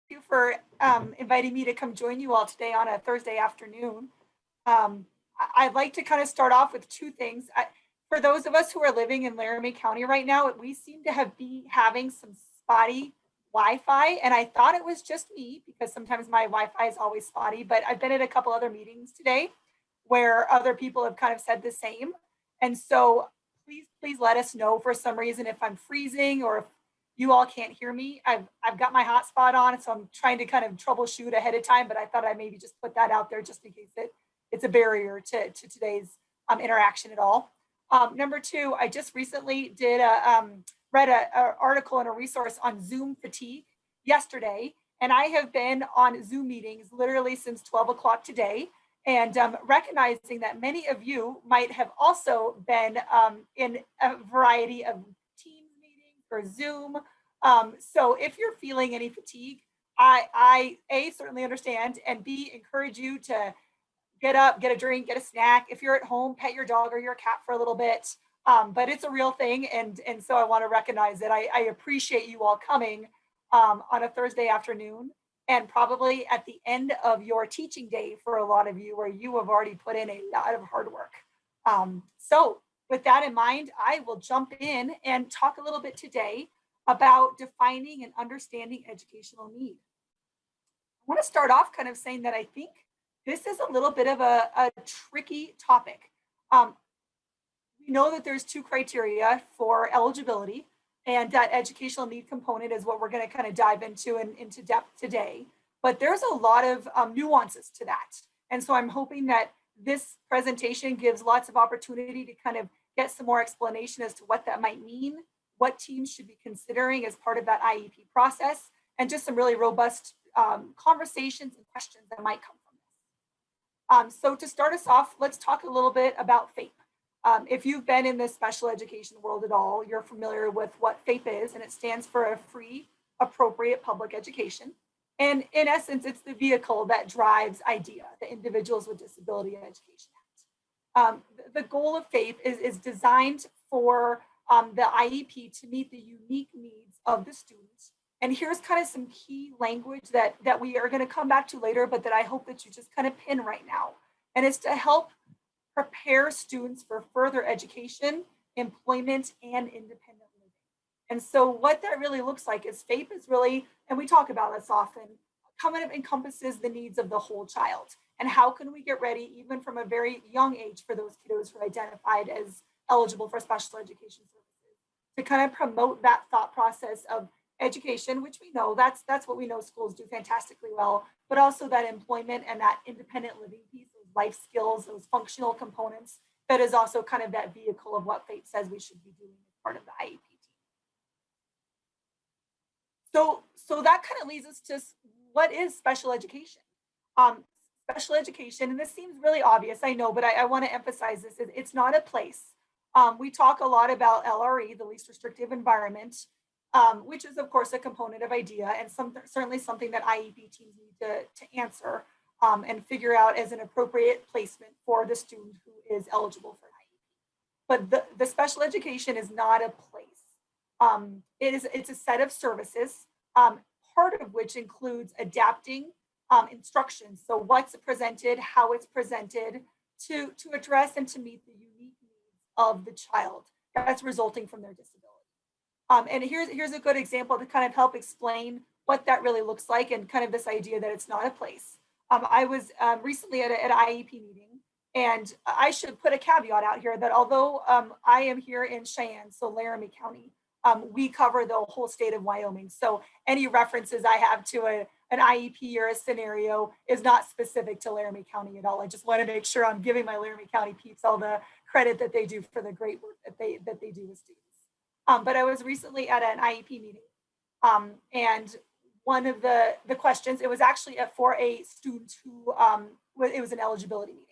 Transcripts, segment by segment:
You for inviting me to come join you all today on a Thursday afternoon. I'd like to kind of start off with two things. For those of us who are living in Laramie County right now, we seem to be having some spotty Wi-Fi, and I thought it was just me because sometimes my Wi-Fi is always spotty, but I've been at a couple other meetings today where other people have kind of said the same. And so please let us know for some reason if I'm freezing or if you all can't hear me. I've got my hotspot on, so I'm trying to kind of troubleshoot ahead of time, but I thought I'd maybe just put that out there just in case it's a barrier to today's interaction at all. Number two, I just recently read an article and a resource on Zoom fatigue yesterday, and I have been on Zoom meetings literally since 12 o'clock today, and recognizing that many of you might have also been in a variety of Teams meetings or Zoom. So if you're feeling any fatigue, I A, certainly understand, and B, encourage you to get up, get a drink, get a snack. If you're at home, pet your dog or your cat for a little bit. But it's a real thing. And so I want to recognize that I appreciate you all coming on a Thursday afternoon and probably at the end of your teaching day for a lot of you where you have already put in a lot of hard work. So with that in mind, I will jump in and talk a little bit today about defining and understanding educational need. I want to start off kind of saying that I think this is a little bit of a tricky topic. We know that there's two criteria for eligibility, and that educational need component is what we're going to kind of dive into depth today. But there's a lot of nuances to that. And so I'm hoping that this presentation gives lots of opportunity to kind of get some more explanation as to what that might mean, what teams should be considering as part of that IEP process, and just some really robust conversations and questions that might come from this. So to start us off, let's talk a little bit about FAPE. If you've been in the special education world at all, you're familiar with what FAPE is, and it stands for a free, appropriate public education. And in essence, it's the vehicle that drives IDEA, the Individuals with Disability Education Act. The goal of FAPE is designed for the IEP to meet the unique needs of the students. And here's kind of some key language that we are going to come back to later, but that I hope that you just kind of pin right now. And it's to help prepare students for further education, employment, and independent living. And so what that really looks like is FAPE is really, and we talk about this often, kind of encompasses the needs of the whole child. And how can we get ready, even from a very young age, for those kiddos who are identified as eligible for special education services, to kind of promote that thought process of education, which we know that's what we know schools do fantastically well, but also that employment and that independent living piece, those life skills, those functional components, that is also kind of that vehicle of what FAPE says we should be doing as part of the IEP team. So that kind of leads us to what is special education? Special education, and this seems really obvious, I know, but I want to emphasize this, it's not a place. We talk a lot about LRE, the least restrictive environment, which is of course a component of IDEA and certainly something that IEP teams need to answer and figure out as an appropriate placement for the student who is eligible for an IEP. But the special education is not a place. It's a set of services, part of which includes adapting instruction. So what's presented, how it's presented to address and to meet the unique needs of the child that's resulting from their disability. And here's a good example to kind of help explain what that really looks like and kind of this idea that it's not a place. I was recently at an IEP meeting, and I should put a caveat out here that although I am here in Cheyenne, so Laramie County, we cover the whole state of Wyoming. So any references I have to an IEP or a scenario is not specific to Laramie County at all. I just want to make sure I'm giving my Laramie County peeps all the credit that they do for the great work that they do with students. But I was recently at an IEP meeting, and one of the questions, it was actually for a student who, it was an eligibility meeting.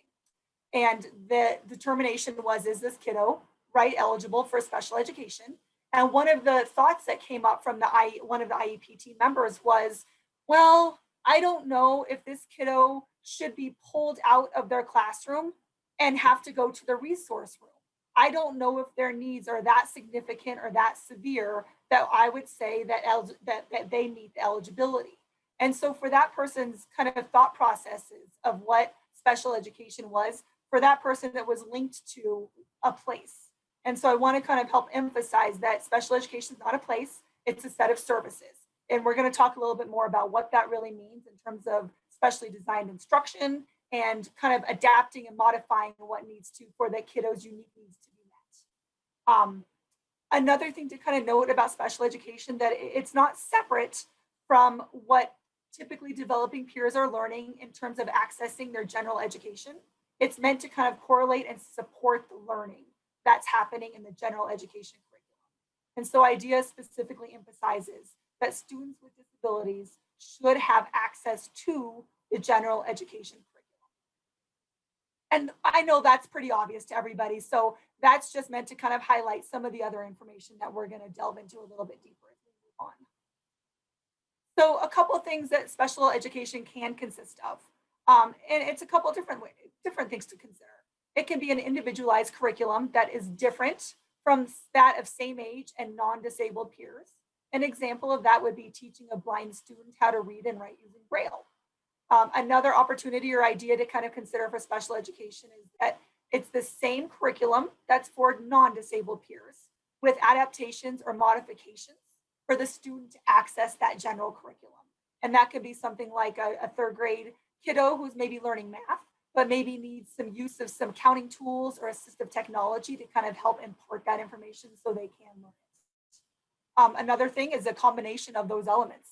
And the determination was, is this kiddo eligible for special education? And one of the thoughts that came up from one of the IEP team members was, well, I don't know if this kiddo should be pulled out of their classroom and have to go to the resource room. I don't know if their needs are that significant or that severe that I would say that they meet the eligibility. And so for that person's kind of thought processes of what special education was, for that person that was linked to a place. And so I want to kind of help emphasize that special education is not a place, it's a set of services. And we're going to talk a little bit more about what that really means in terms of specially designed instruction and kind of adapting and modifying what needs to for the kiddo's unique needs to be met. Another thing to kind of note about special education that it's not separate from what typically developing peers are learning in terms of accessing their general education. It's meant to kind of correlate and support the learning that's happening in the general education curriculum. And so IDEA specifically emphasizes that students with disabilities should have access to the general education curriculum. And I know that's pretty obvious to everybody. So that's just meant to kind of highlight some of the other information that we're going to delve into a little bit deeper as we move on. So a couple of things that special education can consist of. And it's a couple of different things to consider. It can be an individualized curriculum that is different from that of same age and non-disabled peers. An example of that would be teaching a blind student how to read and write using Braille. Another opportunity or idea to kind of consider for special education is that it's the same curriculum that's for non-disabled peers with adaptations or modifications for the student to access that general curriculum. And that could be something like a third grade kiddo who's maybe learning math, but maybe needs some use of some counting tools or assistive technology to kind of help impart that information so they can learn it. Another thing is a combination of those elements.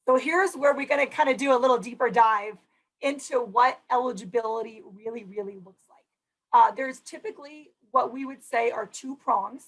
So here's where we're going to kind of do a little deeper dive into what eligibility really looks like. There's typically what we would say are two prongs.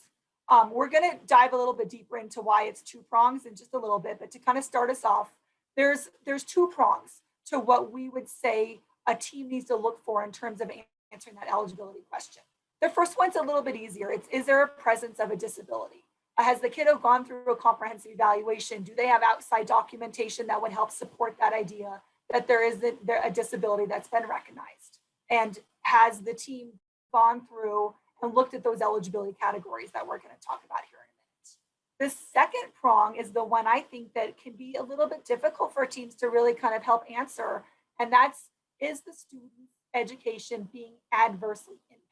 We're going to dive a little bit deeper into why it's two prongs in just a little bit, but to kind of start us off, there's two prongs to what we would say a team needs to look for in terms of answering that eligibility question. The first one's a little bit easier. Is there a presence of a disability? Has the kiddo gone through a comprehensive evaluation? Do they have outside documentation that would help support that idea that there is a disability that's been recognized? And has the team gone through and looked at those eligibility categories that we're going to talk about here in a minute? The second prong is the one I think that can be a little bit difficult for teams to really kind of help answer, and is the student's education being adversely impacted?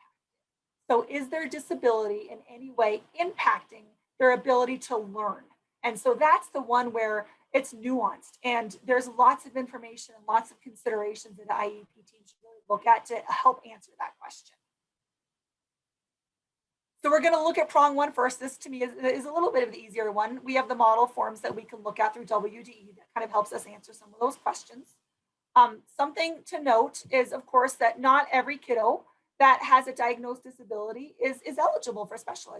So is their disability in any way impacting their ability to learn? And so that's the one where it's nuanced and there's lots of information and lots of considerations that the IEP team should really look at to help answer that question. So we're going to look at prong one first. This to me is a little bit of the easier one. We have the model forms that we can look at through WDE that kind of helps us answer some of those questions. Something to note is, of course, that not every kiddo that has a diagnosed disability is eligible for special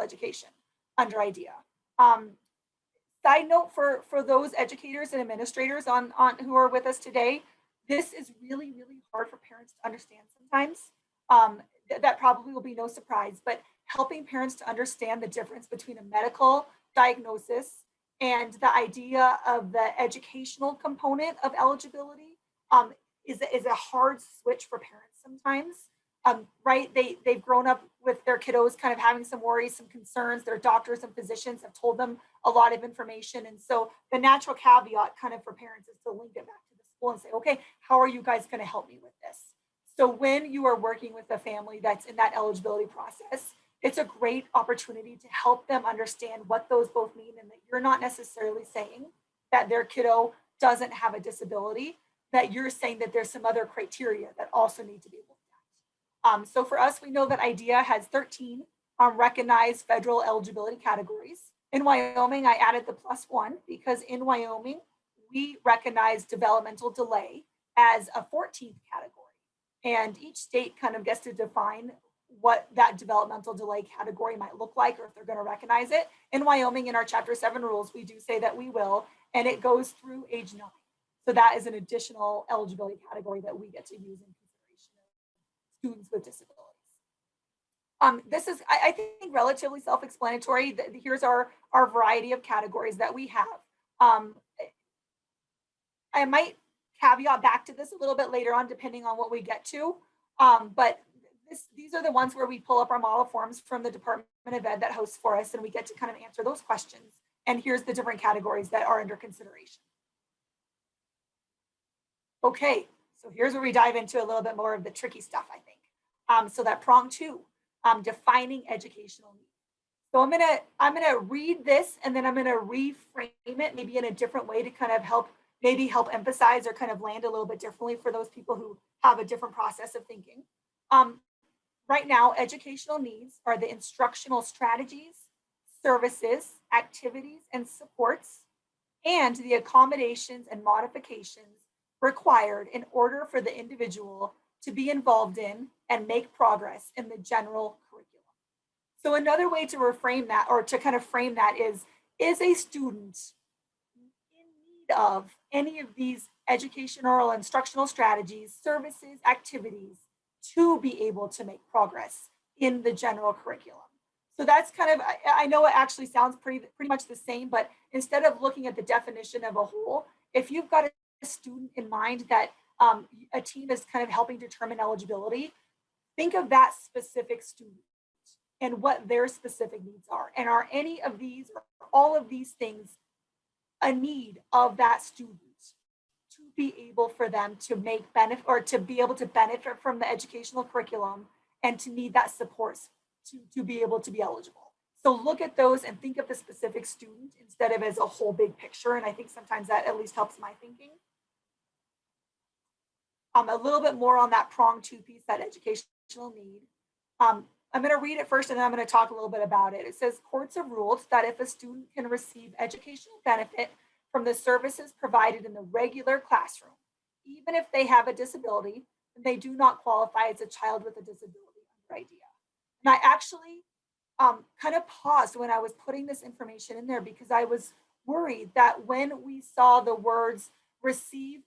education under IDEA. Side note for those educators and administrators on who are with us today, this is really hard for parents to understand sometimes. That probably will be no surprise, but helping parents to understand the difference between a medical diagnosis and the idea of the educational component of eligibility is a hard switch for parents sometimes. Right? They've grown up with their kiddos kind of having some worries, some concerns. Their doctors and physicians have told them a lot of information. And so the natural caveat kind of for parents is to link it back to the school and say, okay, how are you guys going to help me with this? So when you are working with a family that's in that eligibility process, it's a great opportunity to help them understand what those both mean, and that you're not necessarily saying that their kiddo doesn't have a disability, that you're saying that there's some other criteria that also need to be looked at. So for us, we know that IDEA has 13 recognized federal eligibility categories. In Wyoming, I added the +1 because in Wyoming, we recognize developmental delay as a 14th category. And each state kind of gets to define what that developmental delay category might look like, or if they're going to recognize it. In Wyoming, in our Chapter 7 rules, we do say that we will, and it goes through age 9. So that is an additional eligibility category that we get to use in consideration of students with disabilities. This is, I think, relatively self-explanatory. Here's our variety of categories that we have. I might caveat back to this a little bit later on, depending on what we get to. But these are the ones where we pull up our model forms from the Department of Ed that hosts for us, and we get to kind of answer those questions. And here's the different categories that are under consideration. Okay, so here's where we dive into a little bit more of the tricky stuff, I think. So that prong 2, defining educational needs. So I'm gonna read this, and then I'm gonna reframe it maybe in a different way to kind of help emphasize or kind of land a little bit differently for those people who have a different process of thinking. Right now, educational needs are the instructional strategies, services, activities, and supports, and the accommodations and modifications required in order for the individual to be involved in and make progress in the general curriculum. So another way to reframe that, or to kind of frame that, is a student in need of any of these educational or instructional strategies, services, activities to be able to make progress in the general curriculum? So that's kind of, I know it actually sounds pretty much the same, but instead of looking at the definition of a whole, if you've got a student in mind that a team is kind of helping determine eligibility, think of that specific student and what their specific needs are. And are any of these or all of these things a need of that student to be able for them to make benefit, or to be able to benefit from the educational curriculum and to need that support to be able to be eligible? So look at those and think of the specific student instead of as a whole big picture. And I think sometimes that at least helps my thinking. A little bit more on that prong 2 piece, that educational need. I'm going to read it first, and then I'm going to talk a little bit about it. It says, courts have ruled that if a student can receive educational benefit from the services provided in the regular classroom, even if they have a disability, then they do not qualify as a child with a disability under IDEA. And I actually kind of paused when I was putting this information in there, because I was worried that when we saw the words receive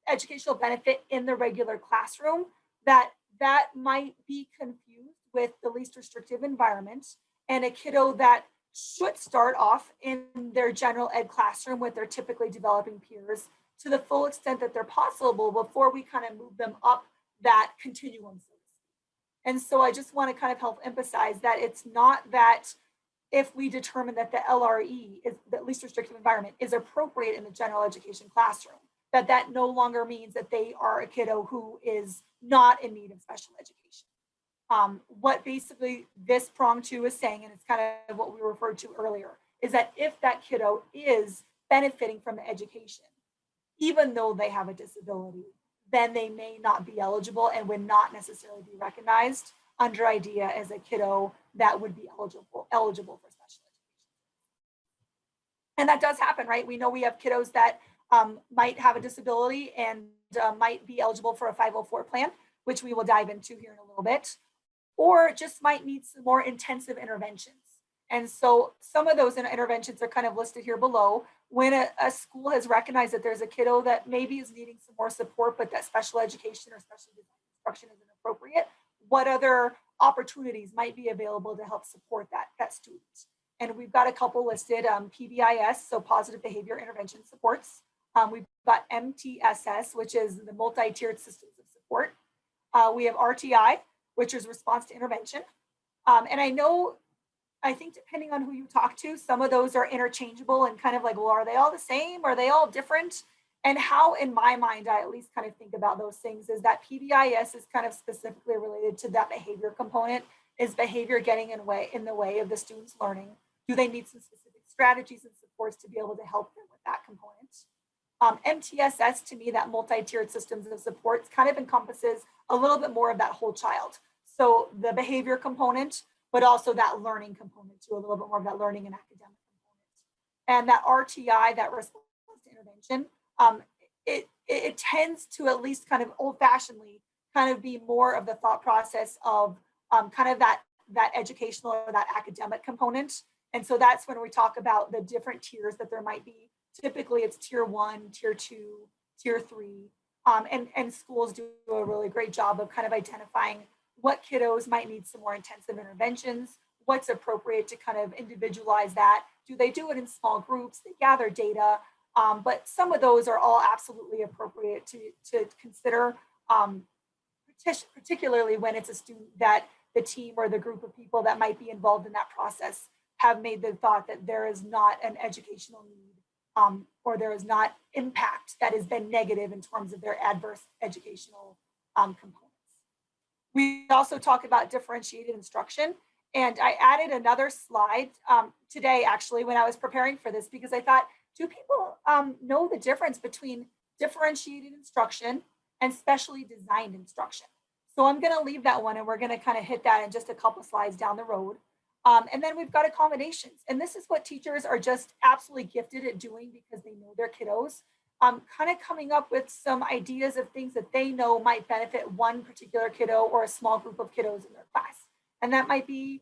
educational benefit in the regular classroom, that might be confused with the least restrictive environment, and a kiddo that should start off in their general ed classroom with their typically developing peers to the full extent that they're possible before we kind of move them up that continuum. And so I just want to kind of help emphasize that it's not that if we determine that the LRE, is the least restrictive environment, is appropriate in the general education classroom, that no longer means that they are a kiddo who is not in need of special education. What basically this prong 2 is saying, and it's kind of what we referred to earlier, is that if that kiddo is benefiting from the education, even though they have a disability, then they may not be eligible and would not necessarily be recognized under IDEA as a kiddo that would be eligible for special education. And that does happen, right? We know we have kiddos that might have a disability and might be eligible for a 504 plan, which we will dive into here in a little bit, or just might need some more intensive interventions. And so some of those interventions are kind of listed here below. When a school has recognized that there's a kiddo that maybe is needing some more support, but that special education or special instruction isn't appropriate, what other opportunities might be available to help support that student? And we've got a couple listed, PBIS, so positive behavior intervention supports. We've got MTSS, which is the multi-tiered systems of support. We have RTI, which is response to intervention. And I think depending on who you talk to, some of those are interchangeable and kind of like, well, are they all the same? Are they all different? And how, in my mind, I at least kind of think about those things is that PBIS is kind of specifically related to that behavior component. Is behavior getting in the way of the student's learning? Do they need some specific strategies and supports to be able to help them with that component? MTSS, to me, that multi-tiered systems of support, kind of encompasses a little bit more of that whole child. So the behavior component, but also that learning component too, a little bit more of that learning and academic component. And that RTI, that response to intervention, it tends to, at least kind of old-fashionedly, kind of be more of the thought process of kind of that educational or that academic component. And so that's when we talk about the different tiers that there might be. Typically it's tier 1, tier 2, tier 3. And schools do a really great job of kind of identifying what kiddos might need some more intensive interventions, what's appropriate to kind of individualize that. Do they do it in small groups? They gather data. But some of those are all absolutely appropriate to consider, particularly when it's a student that the team or the group of people that might be involved in that process have made the thought that there is not an educational need, or there is not impact that has been negative in terms of their adverse educational components. We also talk about differentiated instruction. And I added another slide today, actually, when I was preparing for this, because I thought, do people know the difference between differentiated instruction and specially designed instruction? So I'm going to leave that one, and we're going to kind of hit that in just a couple slides down the road. And then we've got accommodations. And this is what teachers are just absolutely gifted at doing because they know their kiddos. Kind of coming up with some ideas of things that they know might benefit one particular kiddo or a small group of kiddos in their class. And that might be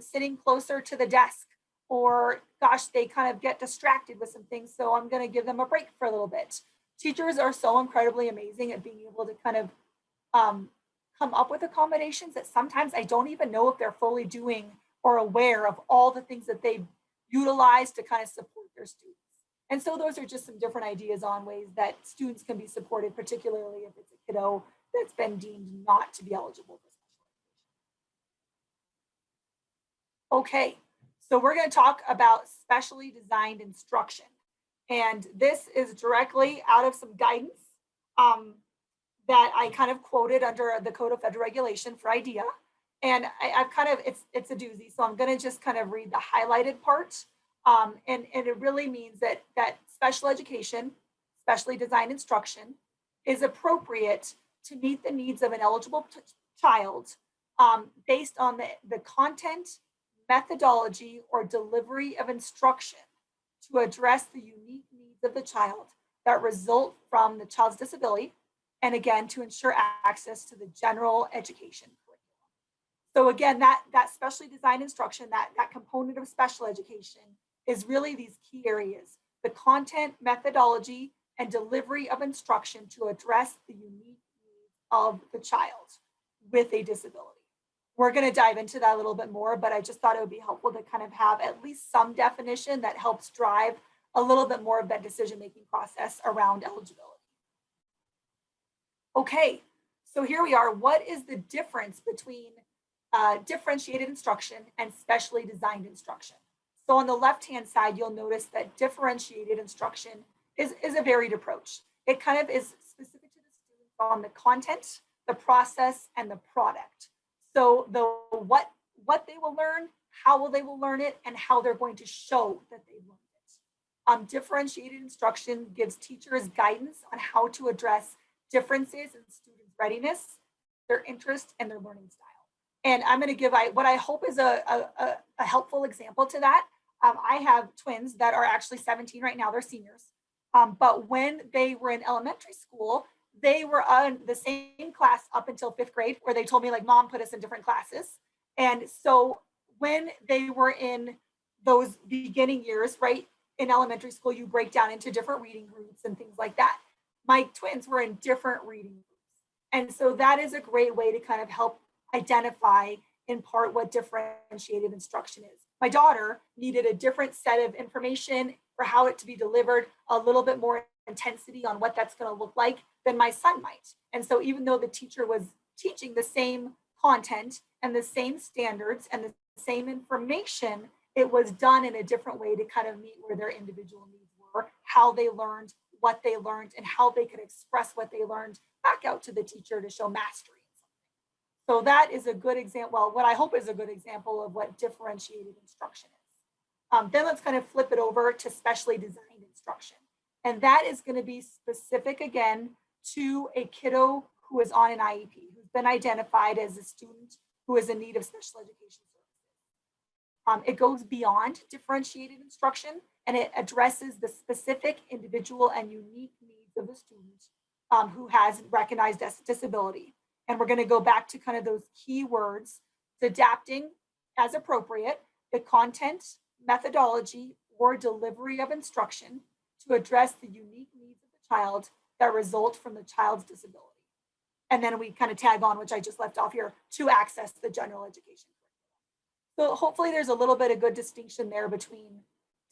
sitting closer to the desk, or gosh, they kind of get distracted with some things. So I'm going to give them a break for a little bit. Teachers are so incredibly amazing at being able to kind of come up with accommodations that sometimes I don't even know if they're fully doing or aware of all the things that they utilize to kind of support their students. And so those are just some different ideas on ways that students can be supported, particularly if it's a kiddo that's been deemed not to be eligible for special education. Okay, so we're going to talk about specially designed instruction. And this is directly out of some guidance that I kind of quoted under the Code of Federal Regulation for IDEA. And I've kind of, it's a doozy. So I'm going to just kind of read the highlighted part. And it really means that special education, specially designed instruction, is appropriate to meet the needs of an eligible child based on the content, methodology, or delivery of instruction to address the unique needs of the child that result from the child's disability, and again, to ensure access to the general education curriculum. So again, that specially designed instruction, that component of special education is really these key areas: the content, methodology, and delivery of instruction to address the unique needs of the child with a disability. We're going to dive into that a little bit more, but I just thought it would be helpful to kind of have at least some definition that helps drive a little bit more of that decision-making process around eligibility. Okay, so here we are. What is the difference between differentiated instruction and specially designed instruction? So on the left-hand side, you'll notice that differentiated instruction is a varied approach. It kind of is specific to the student on the content, the process, and the product. So what they will learn, how they will learn it, and how they're going to show that they learned it. Differentiated instruction gives teachers guidance on how to address differences in students' readiness, their interest, and their learning style. And I'm going to give what I hope is a helpful example to that. I have twins that are actually 17 right now, they're seniors. But when they were in elementary school, they were in the same class up until 5th grade, where they told me, like, Mom put us in different classes. And so when they were in those beginning years, right, in elementary school, you break down into different reading groups and things like that. My twins were in different reading groups. And so that is a great way to kind of help identify in part what differentiated instruction is. My daughter needed a different set of information for how it to be delivered, a little bit more intensity on what that's going to look like than my son might. And so even though the teacher was teaching the same content and the same standards and the same information, it was done in a different way to kind of meet where their individual needs were, how they learned, what they learned, and how they could express what they learned back out to the teacher to show mastery. So that is a good example, well, what I hope is a good example of what differentiated instruction is. Then let's kind of flip it over to specially designed instruction. And that is going to be specific, again, to a kiddo who is on an IEP, who's been identified as a student who is in need of special education services. It goes beyond differentiated instruction, and it addresses the specific individual and unique needs of the student who has recognized disability. And we're going to go back to kind of those key words: adapting as appropriate the content, methodology, or delivery of instruction to address the unique needs of the child that result from the child's disability. And then we kind of tag on, which I just left off here, to access the general education curriculum. So hopefully there's a little bit of good distinction there between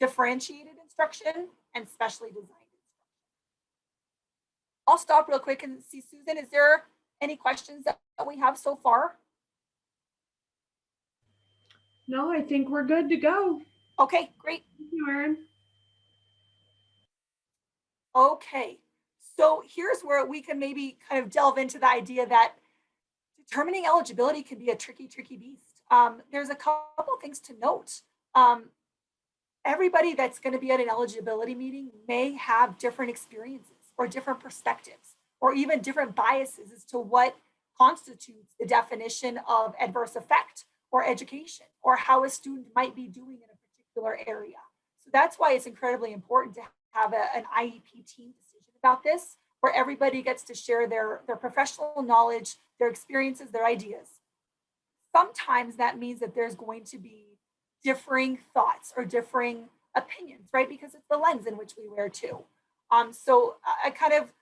differentiated instruction and specially designed instruction. I'll stop real quick and see, Susan, is there any questions that we have so far? No, I think we're good to go. Okay, great. Thank you, Erin. Okay, so here's where we can maybe kind of delve into the idea that determining eligibility can be a tricky beast. There's a couple things to note. Everybody that's going to be at an eligibility meeting may have different experiences or different perspectives or even different biases as to what constitutes the definition of adverse effect or education or how a student might be doing in a particular area. So that's why it's incredibly important to have an IEP team decision about this, where everybody gets to share their professional knowledge, their experiences, their ideas. Sometimes that means that there's going to be differing thoughts or differing opinions, right? Because it's the lens in which we wear too. So I kind of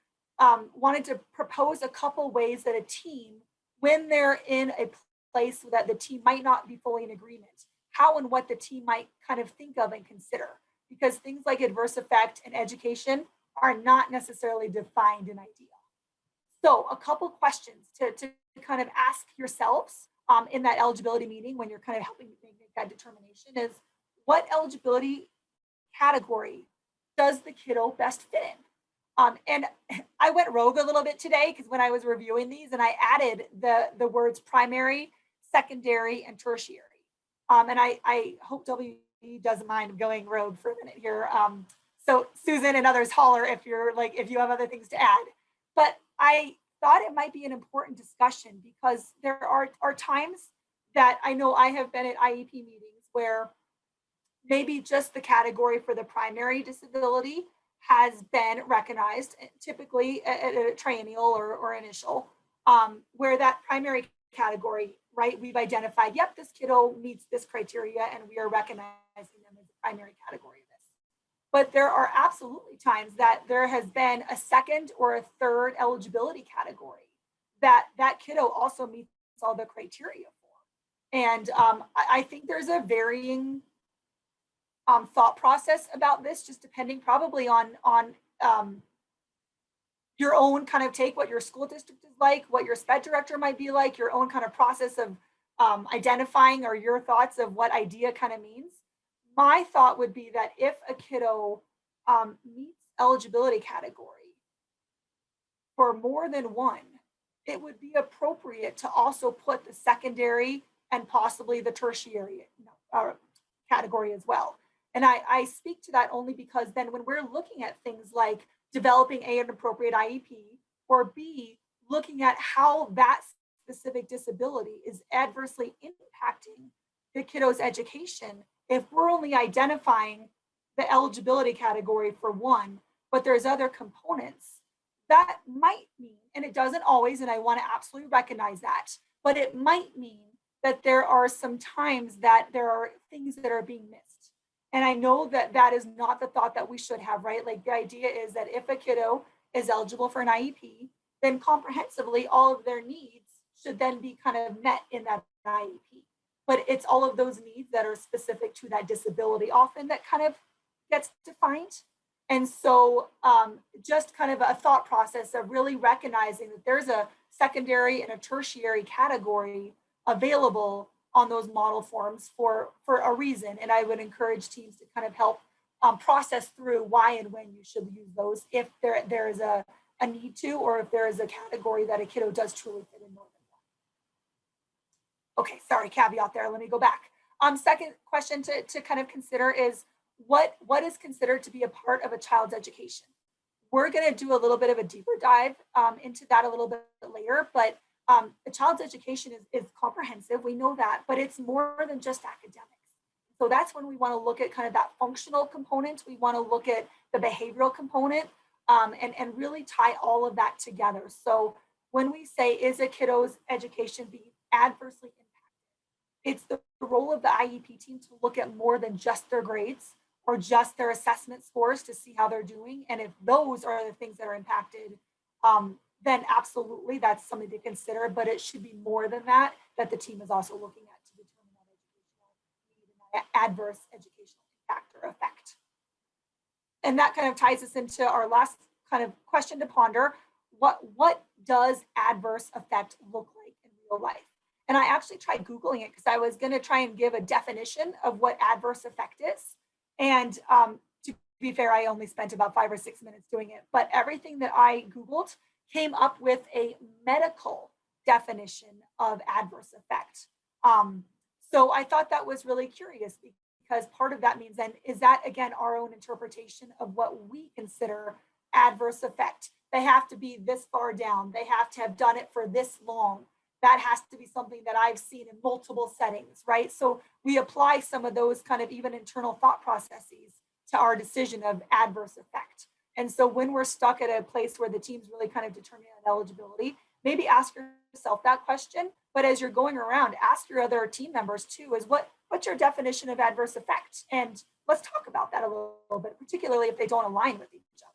wanted to propose a couple ways that a team, when they're in a place that the team might not be fully in agreement, how and what the team might kind of think of and consider. Because things like adverse effect and education are not necessarily defined in IDEA. So a couple questions to kind of ask yourselves in that eligibility meeting when you're kind of helping make that determination is, what eligibility category does the kiddo best fit in? And I went rogue a little bit today because when I was reviewing these and I added the words primary, secondary, and tertiary. And I hope W doesn't mind going rogue for a minute here. So Susan and others holler if you have other things to add. But I thought it might be an important discussion because there are times that I know I have been at IEP meetings where maybe just the category for the primary disability has been recognized, typically at a triennial or initial, where that primary category, right, we've identified, yep, this kiddo meets this criteria and we are recognizing them as a primary category of this. But there are absolutely times that there has been a second or a third eligibility category that kiddo also meets all the criteria for. And I think there's a varying thought process about this, just depending probably on your own kind of take, what your school district is like, what your SPED director might be like, your own kind of process of identifying, or your thoughts of what IDEA kind of means. My thought would be that if a kiddo meets eligibility category for more than one, it would be appropriate to also put the secondary and possibly the tertiary category as well. And I speak to that only because then when we're looking at things like developing an appropriate IEP, or B, looking at how that specific disability is adversely impacting the kiddo's education, if we're only identifying the eligibility category for one, but there's other components, that might mean, and it doesn't always, and I want to absolutely recognize that, but it might mean that there are some times that there are things that are being missed. And I know that that is not the thought that we should have, right? Like the idea is that if a kiddo is eligible for an IEP, then comprehensively all of their needs should then be kind of met in that IEP. But it's all of those needs that are specific to that disability often that kind of gets defined. And so just kind of a thought process of really recognizing that there's a secondary and a tertiary category available on those model forms for a reason. And I would encourage teams to kind of help process through why and when you should use those if there is a need to, or if there is a category that a kiddo does truly fit in more than one. Okay, sorry, caveat there. Let me go back. Second question to kind of consider is what is considered to be a part of a child's education? We're going to do a little bit of a deeper dive into that a little bit later, but a child's education is comprehensive. We know that, but it's more than just academics. So that's when we want to look at kind of that functional component. We want to look at the behavioral component and really tie all of that together. So when we say, is a kiddo's education being adversely impacted, it's the role of the IEP team to look at more than just their grades or just their assessment scores to see how they're doing. And if those are the things that are impacted, then absolutely that's something to consider, but it should be more than that the team is also looking at to determine that educational need and that adverse educational impact or effect. And that kind of ties us into our last kind of question to ponder. What does adverse effect look like in real life? And I actually tried Googling it because I was going to try and give a definition of what adverse effect is. And to be fair, I only spent about 5 or 6 minutes doing it. But everything that I Googled came up with a medical definition of adverse effect. So I thought that was really curious because part of that means then is that, again, our own interpretation of what we consider adverse effect. They have to be this far down. They have to have done it for this long. That has to be something that I've seen in multiple settings, right? So we apply some of those kind of even internal thought processes to our decision of adverse effect. And so when we're stuck at a place where the team's really kind of determining on eligibility, maybe ask yourself that question. But as you're going around, ask your other team members too, is what's your definition of adverse effect? And let's talk about that a little bit, particularly if they don't align with each other.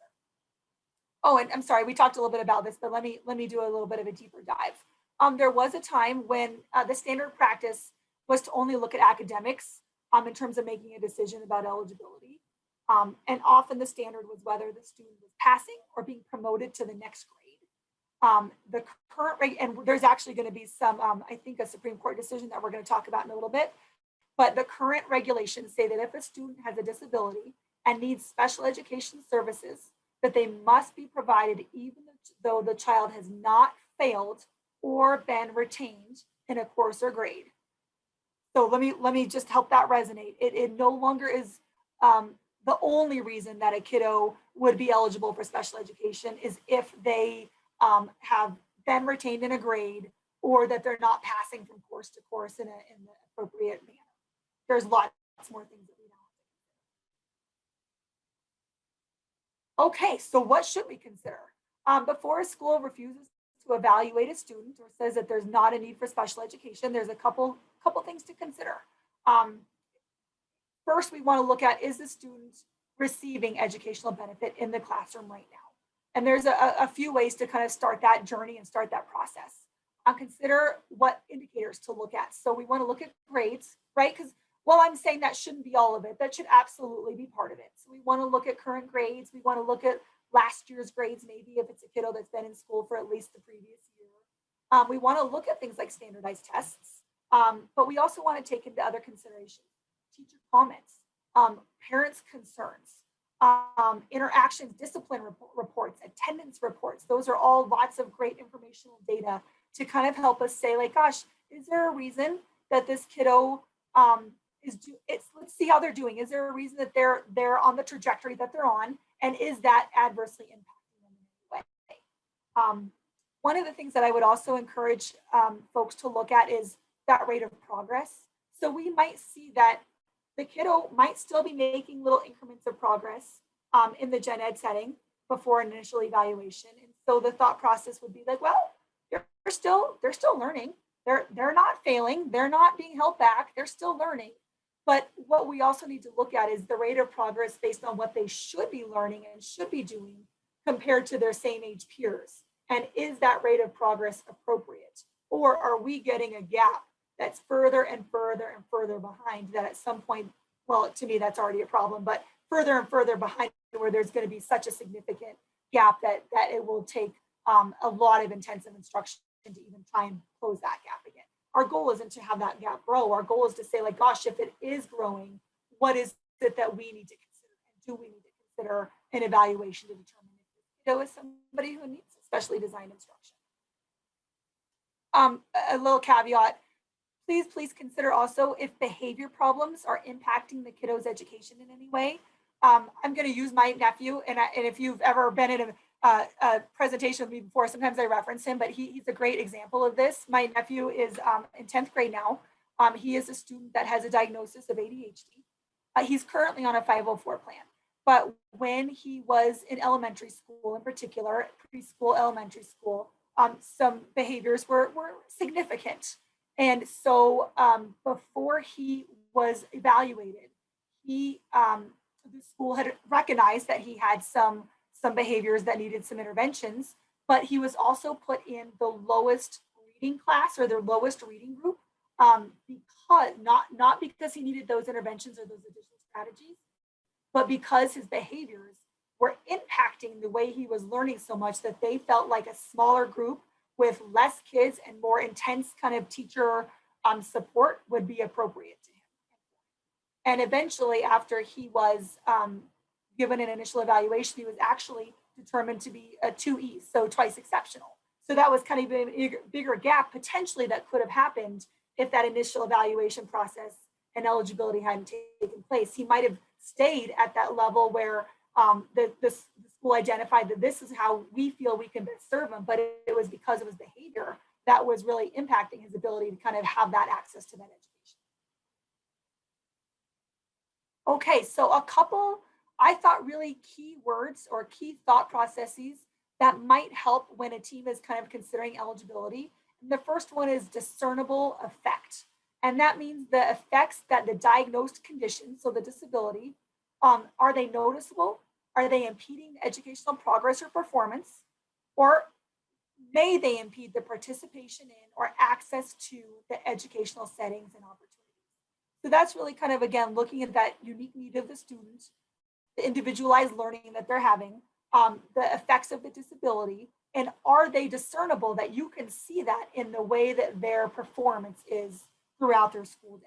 Oh, and I'm sorry, we talked a little bit about this, but let me do a little bit of a deeper dive. There was a time when the standard practice was to only look at academics in terms of making a decision about eligibility. And often the standard was whether the student was passing or being promoted to the next grade. The current rate, and there's actually going to be some, I think, a Supreme Court decision that we're going to talk about in a little bit. But the current regulations say that if a student has a disability and needs special education services, that they must be provided even though the child has not failed or been retained in a course or grade. So let me just help that resonate. It no longer is the only reason that a kiddo would be eligible for special education is if they have been retained in a grade or that they're not passing from course to course in the appropriate manner. There's lots more things that we don't. Okay, so what should we consider? Before a school refuses to evaluate a student or says that there's not a need for special education, there's a couple things to consider. First, we want to look at, is the student receiving educational benefit in the classroom right now? And there's a few ways to kind of start that journey and start that process. Consider what indicators to look at. So we want to look at grades, right? Because while I'm saying that shouldn't be all of it, that should absolutely be part of it. So we want to look at current grades. We want to look at last year's grades, maybe if it's a kiddo that's been in school for at least the previous year. We want to look at things like standardized tests, but we also want to take into other considerations, teacher comments, parents' concerns, interactions, discipline reports, attendance reports. Those are all lots of great informational data to kind of help us say, like, gosh, is there a reason that this kiddo let's see how they're doing. Is there a reason that they're on the trajectory that they're on? And is that adversely impacting them in any way? One of the things that I would also encourage folks to look at is that rate of progress. So we might see that the kiddo might still be making little increments of progress in the gen ed setting before an initial evaluation. And so the thought process would be like, well, they're still learning. They're not failing. They're not being held back. They're still learning. But what we also need to look at is the rate of progress based on what they should be learning and should be doing compared to their same age peers. And is that rate of progress appropriate? Or are we getting a gap that's further and further and further behind that at some point, well, to me, that's already a problem, but further and further behind where there's going to be such a significant gap that it will take a lot of intensive instruction to even try and close that gap again. Our goal isn't to have that gap grow. Our goal is to say, like, gosh, if it is growing, what is it that we need to consider? And do we need to consider an evaluation to determine if there is somebody who needs specially designed instruction? A little caveat, please consider also if behavior problems are impacting the kiddo's education in any way. I'm going to use my nephew, and if you've ever been in a presentation with me before, sometimes I reference him, but he's a great example of this. My nephew is in 10th grade now. He is a student that has a diagnosis of ADHD. He's currently on a 504 plan. But when he was in elementary school, in particular, preschool, elementary school, some behaviors were significant. And so before he was evaluated, the school had recognized that he had some behaviors that needed some interventions, but he was also put in the lowest reading class or their lowest reading group because not because he needed those interventions or those additional strategies, but because his behaviors were impacting the way he was learning so much that they felt like a smaller group with less kids and more intense kind of teacher support would be appropriate to him. And eventually, after he was given an initial evaluation, he was actually determined to be a 2E, so twice exceptional. So that was kind of a bigger gap potentially that could have happened if that initial evaluation process and eligibility hadn't taken place. He might have stayed at that level where the school identified that this is how we feel we can best serve him, but it was because of his behavior that was really impacting his ability to kind of have that access to that education. Okay, so a couple, I thought, really key words or key thought processes that might help when a team is kind of considering eligibility. And the first one is discernible effect. And that means the effects that the diagnosed condition, so the disability, are they noticeable? Are they impeding educational progress or performance? Or may they impede the participation in or access to the educational settings and opportunities? So that's really kind of, again, looking at that unique need of the student, the individualized learning that they're having, the effects of the disability, and are they discernible that you can see that in the way that their performance is throughout their school day.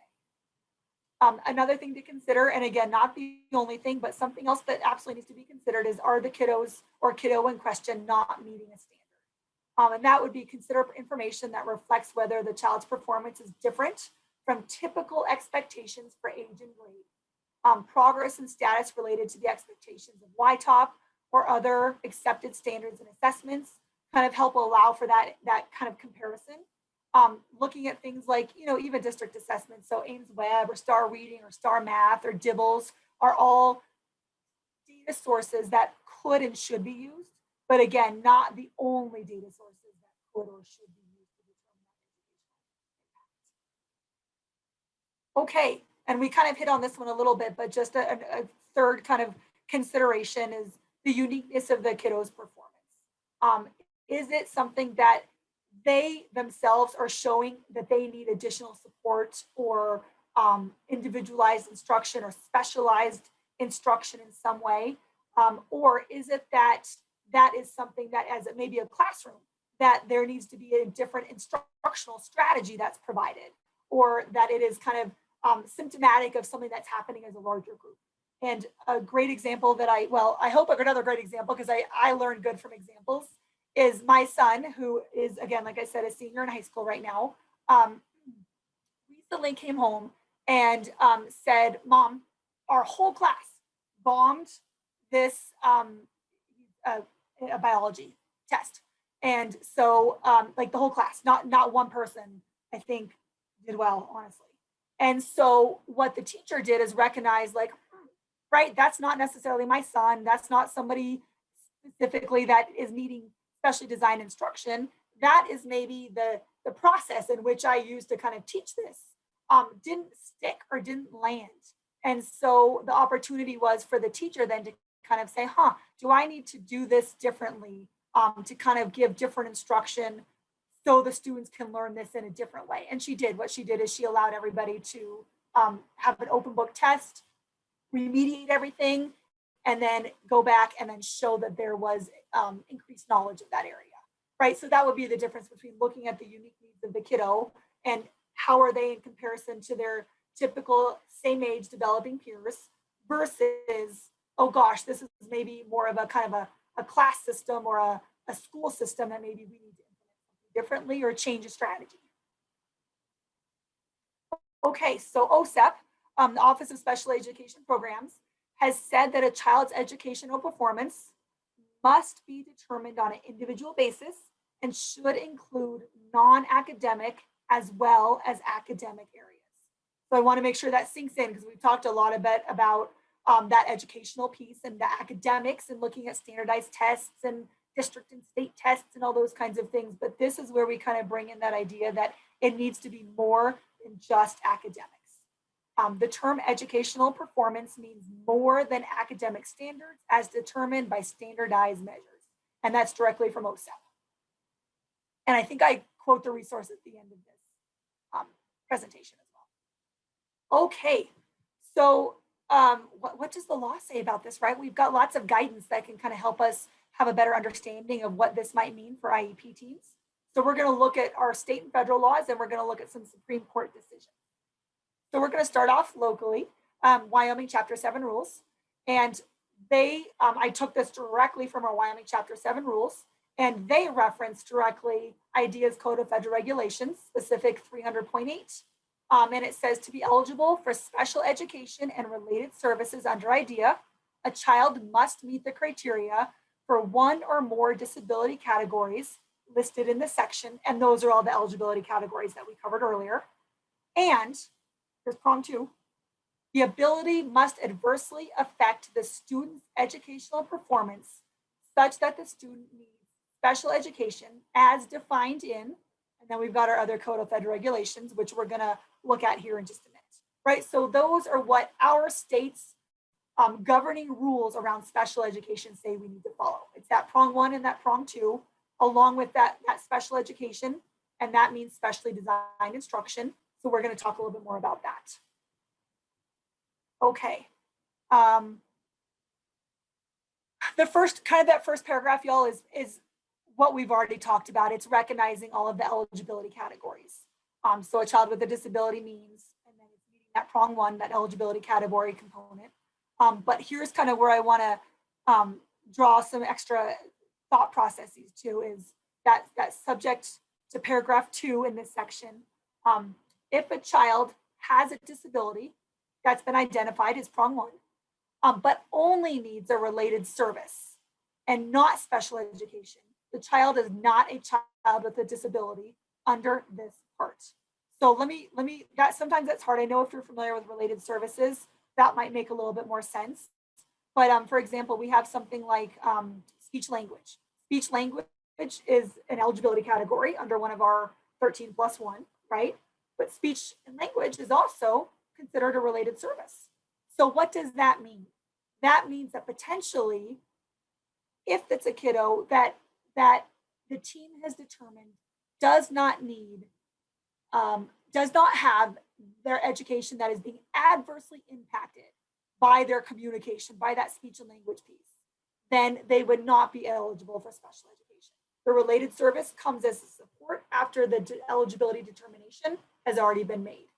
Another thing to consider, and again, not the only thing, but something else that absolutely needs to be considered is, are the kiddos or kiddo in question not meeting a standard? And that would be consider information that reflects whether the child's performance is different from typical expectations for age and grade. Progress and status related to the expectations of YTOP or other accepted standards and assessments kind of help allow for that kind of comparison. Looking at things like, even district assessments, so Ames Web or Star Reading or Star Math or Dibbles are all data sources that could and should be used, but again, not the only data sources that could or should be used to determine that. Okay, and we kind of hit on this one a little bit, but just a third kind of consideration is the uniqueness of the kiddo's performance. Is it something that they themselves are showing that they need additional support or individualized instruction or specialized instruction in some way? Or is it that is something that, as it may be a classroom, that there needs to be a different instructional strategy that's provided, or that it is kind of symptomatic of something that's happening as a larger group? And a great example that I hope another great example, because I learned good from examples, is my son, who is, again, like I said, a senior in high school right now, recently came home and said, "Mom, our whole class bombed this a biology test." And so like the whole class, not one person, I think, did well, honestly. And so what the teacher did is recognize, like, right, that's not necessarily my son. That's not somebody specifically that is needing specially designed instruction. That is maybe the process in which I used to kind of teach this didn't stick or didn't land. And so the opportunity was for the teacher then to kind of say, do I need to do this differently to kind of give different instruction so the students can learn this in a different way? And she did. What she did is she allowed everybody to have an open book test, remediate everything, and then go back and then show that there was increased knowledge of that area, right? So that would be the difference between looking at the unique needs of the kiddo and how are they in comparison to their typical same age developing peers versus, oh gosh, this is maybe more of a kind of a class system or a school system that maybe we need to implement differently or change a strategy. Okay, so OSEP, the Office of Special Education Programs, has said that a child's educational performance must be determined on an individual basis and should include non-academic as well as academic areas. So I want to make sure that sinks in, because we've talked a lot about that educational piece and the academics and looking at standardized tests and district and state tests and all those kinds of things. But this is where we kind of bring in that idea that it needs to be more than just academics. The term educational performance means more than academic standards as determined by standardized measures. And that's directly from OSEP. And I think I quote the resource at the end of this presentation as well. Okay, so what does the law say about this, right? We've got lots of guidance that can kind of help us have a better understanding of what this might mean for IEP teams. So we're going to look at our state and federal laws, and we're going to look at some Supreme Court decisions. So we're going to start off locally, Wyoming Chapter 7 rules. And I took this directly from our Wyoming Chapter 7 rules, and they reference directly IDEA's Code of Federal Regulations, specific 300.8. And it says to be eligible for special education and related services under IDEA, a child must meet the criteria for one or more disability categories listed in the section. And those are all the eligibility categories that we covered earlier. And here's prong 2. The ability must adversely affect the student's educational performance such that the student needs special education as defined in, and then we've got our other Code of Federal Regulations, which we're going to look at here in just a minute, right? So those are what our state's governing rules around special education say we need to follow. It's that prong 1 and that prong 2, along with that special education, and that means specially designed instruction. So we're going to talk a little bit more about that. Okay. The first that first paragraph, y'all, is what we've already talked about. It's recognizing all of the eligibility categories. So a child with a disability means, and then it's meeting that prong 1, that eligibility category component. But here's kind of where I want to draw some extra thought processes too, is that subject to paragraph 2 in this section. If a child has a disability that's been identified as prong 1, but only needs a related service and not special education, the child is not a child with a disability under this part. So let me, sometimes that's hard. I know if you're familiar with related services, that might make a little bit more sense. But for example, we have something like speech language. Speech language is an eligibility category under one of our 13+1, right? But speech and language is also considered a related service. So what does that mean? That means that potentially, if it's a kiddo that the team has determined does not have their education that is being adversely impacted by their communication, by that speech and language piece, then they would not be eligible for special education. The related service comes as a support after the eligibility determination has already been made.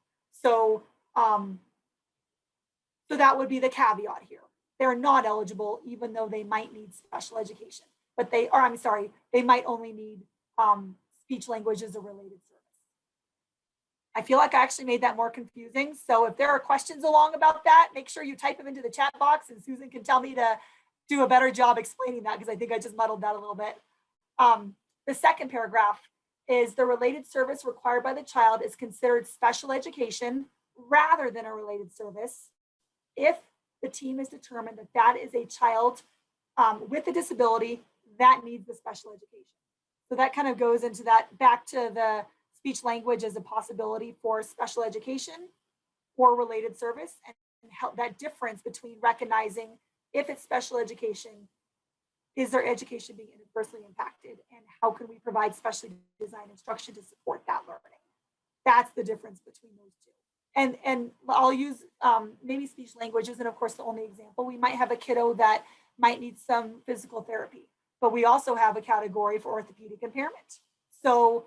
So, so that would be the caveat here. They're not eligible, even though they might need special education, but they might only need speech language as a related service. I feel like I actually made that more confusing. So if there are questions along about that, make sure you type them into the chat box and Susan can tell me to do a better job explaining that, because I think I just muddled that a little bit. The second paragraph is the related service required by the child is considered special education rather than a related service if the team has determined that that is a child with a disability that needs the special education. So that kind of goes into that, back to the speech language as a possibility for special education or related service, and help that difference between recognizing if it's special education, is their education being adversely impacted, and how can we provide specially designed instruction to support that learning? That's the difference between those two. And I'll use maybe speech language isn't of course the only example. We might have a kiddo that might need some physical therapy, but we also have a category for orthopedic impairment. So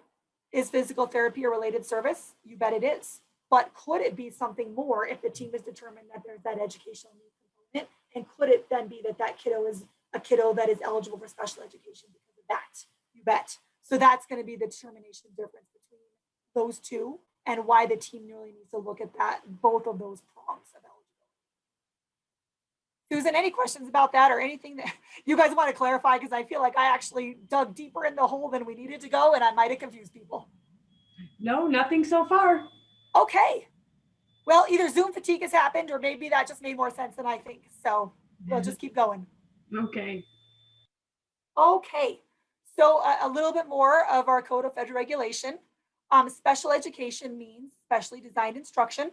is physical therapy a related service? You bet it is. But could it be something more if the team has determined that there's that educational need component? And could it then be that that kiddo is a kiddo that is eligible for special education because of that? You bet. So that's going to be the determination difference between those two, and why the team really needs to look at that, both of those prongs of eligibility. Susan, any questions about that, or anything that you guys want to clarify? Because I feel like I actually dug deeper in the hole than we needed to go, and I might have confused people. No, nothing so far. Okay. Well, either Zoom fatigue has happened, or maybe that just made more sense than I think. So we'll just keep going. Okay. Okay. So a little bit more of our Code of Federal Regulation. Special education means specially designed instruction.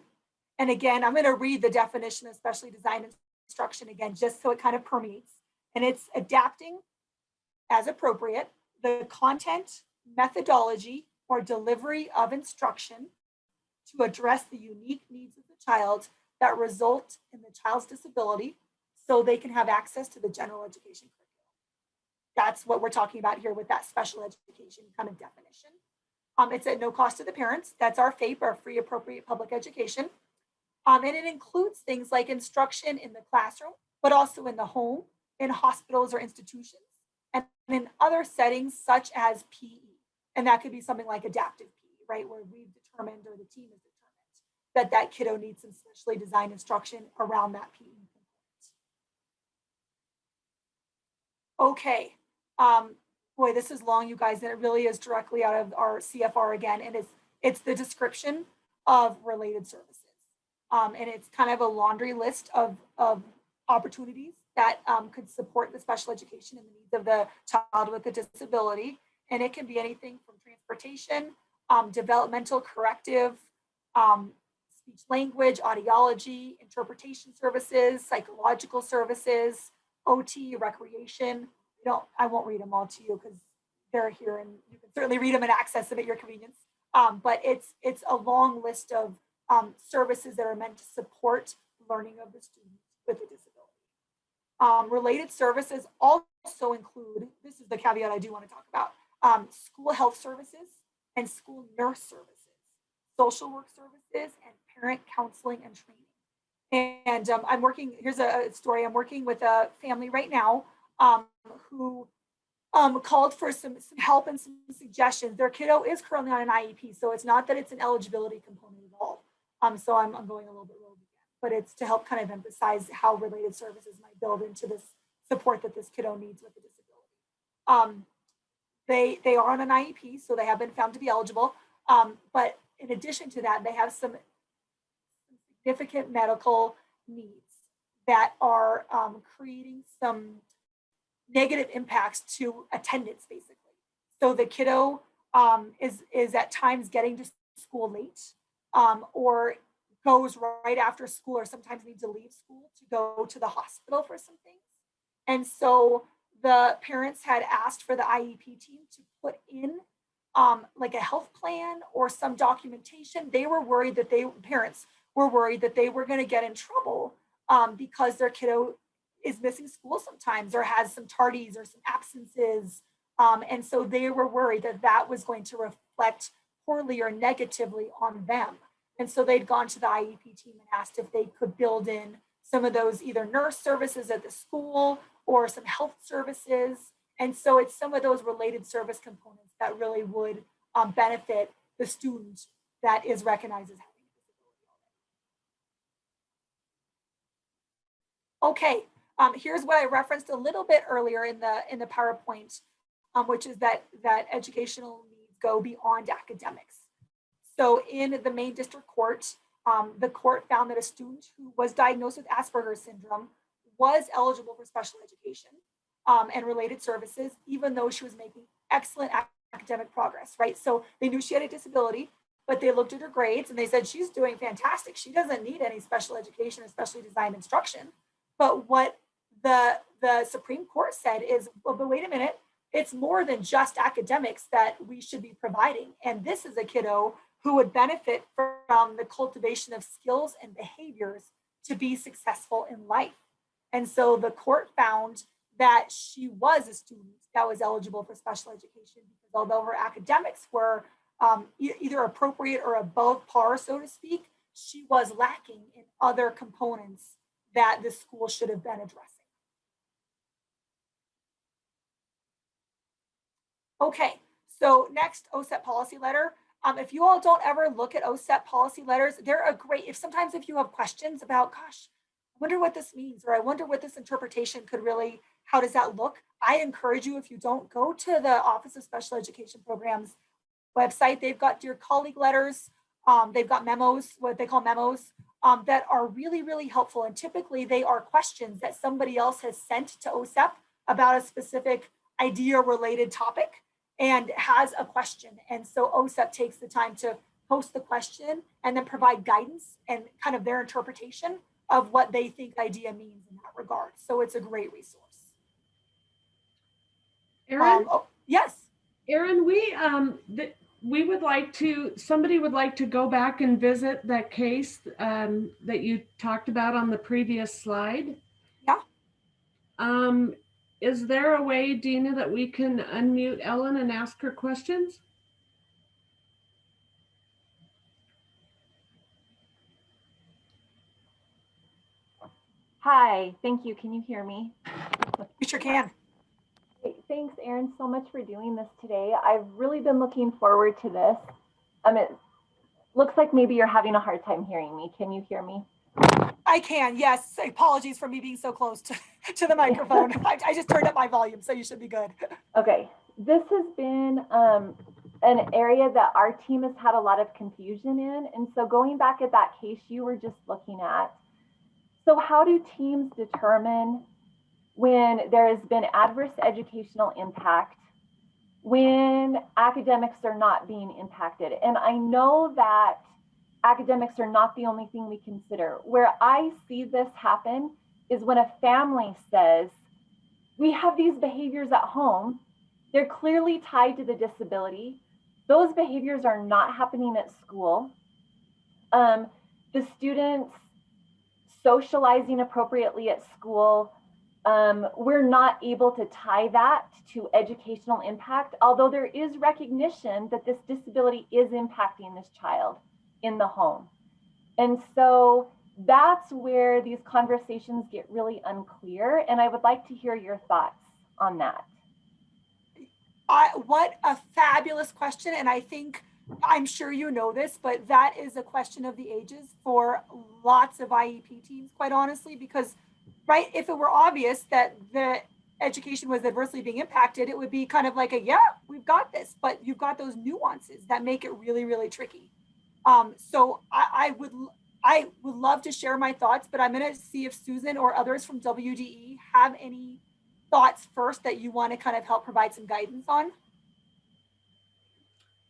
And again, I'm going to read the definition of specially designed instruction again, just so it kind of permeates. And it's adapting as appropriate the content, methodology, or delivery of instruction to address the unique needs of the child that result in the child's disability so they can have access to the general education curriculum. That's what we're talking about here with that special education kind of definition. It's at no cost to the parents. That's our FAPE, our free appropriate public education. And it includes things like instruction in the classroom, but also in the home, in hospitals or institutions, and in other settings such as PE. And that could be something like adaptive PE, right? Where we've determined, or the team has determined, that that kiddo needs some specially designed instruction around that PE component. Okay. Boy, this is long, you guys, and it really is directly out of our CFR again, and it's the description of related services. And it's kind of a laundry list of opportunities that could support the special education and the needs of the child with a disability. And it can be anything from transportation, developmental corrective, speech language, audiology, interpretation services, psychological services, OT, recreation. I won't read them all to you because they're here and you can certainly read them and access them at your convenience. But it's a long list of services that are meant to support learning of the student with a disability. Related services also include, this is the caveat I do want to talk about, school health services and school nurse services, social work services, and parent counseling and training. And I'm working, here's a story, I'm working with a family right now who called for some help and some suggestions. Their kiddo is currently on an IEP, so it's not that it's an eligibility component at all. So I'm going a little bit rogue again, but it's to help kind of emphasize how related services might build into this support that this kiddo needs with a disability. They are on an IEP, so they have been found to be eligible. But in addition to that, they have some significant medical needs that are creating some negative impacts to attendance, basically. So the kiddo is at times getting to school late, or goes right after school, or sometimes needs to leave school to go to the hospital for some things. And so the parents had asked for the IEP team to put in like a health plan or some documentation. They were worried that parents were worried that they were going to get in trouble because their kiddo is missing school sometimes, or has some tardies or some absences. And so they were worried that that was going to reflect poorly or negatively on them. And so they'd gone to the IEP team and asked if they could build in some of those either nurse services at the school or some health services. And so it's some of those related service components that really would benefit the student that is recognized as having a disability. Okay. Here's what I referenced a little bit earlier in the PowerPoint, which is that educational needs go beyond academics. So in the main district court, the court found that a student who was diagnosed with Asperger's syndrome was eligible for special education and related services, even though she was making excellent academic progress, right? So they knew she had a disability, but they looked at her grades and they said, she's doing fantastic. She doesn't need any special education or specially designed instruction. But what the Supreme Court said is, well, but wait a minute, it's more than just academics that we should be providing. And this is a kiddo who would benefit from the cultivation of skills and behaviors to be successful in life. And so the court found that she was a student that was eligible for special education, because although her academics were either appropriate or above par, so to speak, she was lacking in other components that the school should have been addressing. Okay, so next, OSEP policy letter. If you all don't ever look at OSEP policy letters, they're a great, sometimes if you have questions about, gosh, I wonder what this means, or I wonder what this interpretation could really, how does that look? I encourage you, if you don't, go to the Office of Special Education Programs website. They've got dear colleague letters. They've got memos, what they call memos, that are really, really helpful. And typically they are questions that somebody else has sent to OSEP about a specific idea related topic and has a question. And so OSEP takes the time to post the question and then provide guidance and kind of their interpretation of what they think idea means in that regard. So it's a great resource. Erin? Yes. Erin, we would like to, somebody would like to go back and visit that case that you talked about on the previous slide. Yeah. Is there a way, Dina, that we can unmute Ellen and ask her questions? Hi, thank you. Can you hear me? We sure can. Great. Thanks, Erin, so much for doing this today. I've really been looking forward to this. It looks like maybe you're having a hard time hearing me. Can you hear me? I can, yes. Apologies for me being so close to the microphone. I just turned up my volume, so you should be good. Okay. This has been an area that our team has had a lot of confusion in. And so going back at that case you were just looking at, so how do teams determine when there has been adverse educational impact, when academics are not being impacted? And I know that academics are not the only thing we consider. Where I see this happen is when a family says, we have these behaviors at home, they're clearly tied to the disability. Those behaviors are not happening at school. The students socializing appropriately at school, we're not able to tie that to educational impact, although there is recognition that this disability is impacting this child in the home. And so that's where these conversations get really unclear. And I would like to hear your thoughts on that. What a fabulous question. And I think, I'm sure you know this, but that is a question of the ages for lots of IEP teams, quite honestly, because, right, if it were obvious that the education was adversely being impacted, it would be kind of like yeah, we've got this, but you've got those nuances that make it really, really tricky. So I would love to share my thoughts, but I'm going to see if Susan or others from WDE have any thoughts first that you want to kind of help provide some guidance on.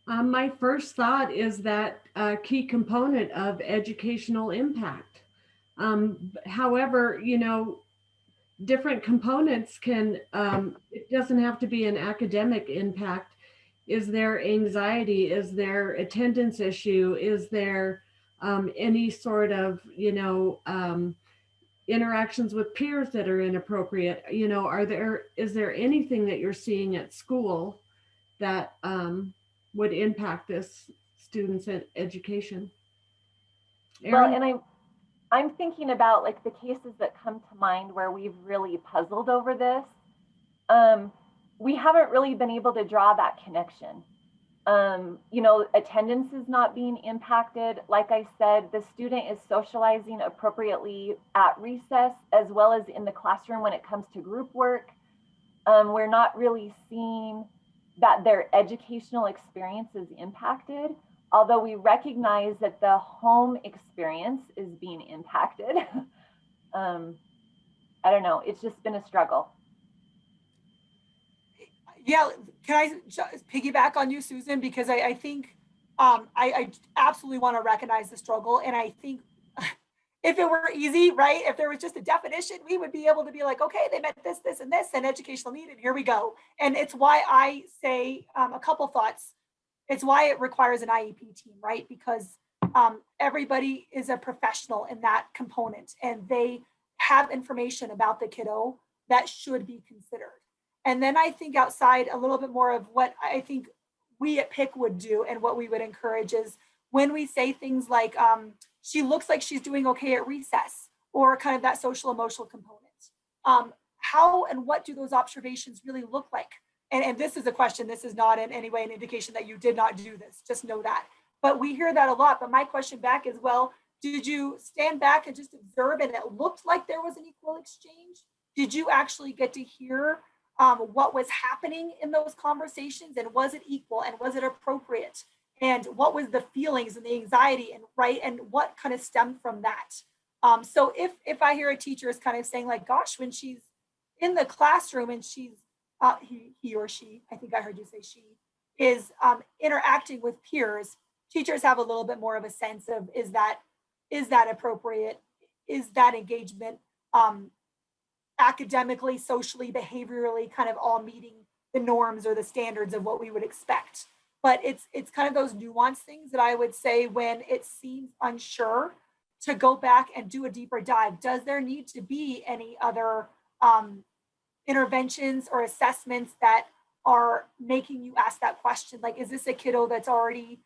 My first thought is that a key component of educational impact. However, you know, different components can, it doesn't have to be an academic impact. Is there anxiety? Is there attendance issue? Is there any sort of, you know, interactions with peers that are inappropriate? You know, is there anything that you're seeing at school that would impact this student's education? Erin? Well, and I'm thinking about like the cases that come to mind where we've really puzzled over this. We haven't really been able to draw that connection. You know, attendance is not being impacted. Like I said, the student is socializing appropriately at recess as well as in the classroom when it comes to group work. We're not really seeing that their educational experience is impacted, although we recognize that the home experience is being impacted. I don't know, it's just been a struggle. Yeah, can I just piggyback on you, Susan? Because I think I absolutely want to recognize the struggle. And I think if it were easy, right, if there was just a definition, we would be able to be like, okay, they meant this, this, and this, and educational need, and here we go. And it's why I say a couple thoughts. It's why it requires an IEP team, right? Because everybody is a professional in that component, and they have information about the kiddo that should be considered. And then I think outside a little bit more of what I think we at PIC would do and what we would encourage is when we say things like, she looks like she's doing okay at recess, or kind of that social emotional component. How and what do those observations really look like? And this is a question, this is not in any way an indication that you did not do this, just know that. But we hear that a lot. But my question back is, well, did you stand back and just observe and it looked like there was an equal exchange? Did you actually get to hear what was happening in those conversations, and was it equal, and was it appropriate, and what was the feelings and the anxiety, and right, and what kind of stemmed from that? So if I hear a teacher is kind of saying like, gosh, when she's in the classroom and she's he or she, I think I heard you say she, is interacting with peers, teachers have a little bit more of a sense of, is that appropriate, is that engagement academically, socially, behaviorally, kind of all meeting the norms or the standards of what we would expect. but it's kind of those nuanced things that I would say when it seems unsure to go back and do a deeper dive. Does there need to be any other interventions or assessments that are making you ask that question? Like, is this a kiddo that's already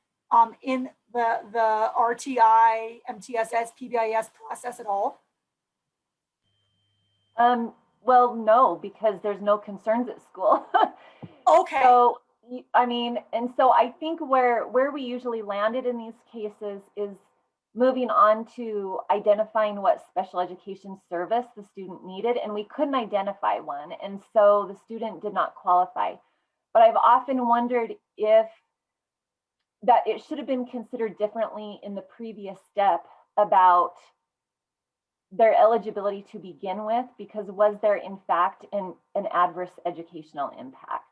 in the RTI, MTSS, PBIS process at all? Well, no, because there's no concerns at school. Okay. So, I mean, and so I think where we usually landed in these cases is moving on to identifying what special education service the student needed, and we couldn't identify one, and so the student did not qualify. But I've often wondered if that it should have been considered differently in the previous step about their eligibility to begin with, because was there in fact an adverse educational impact?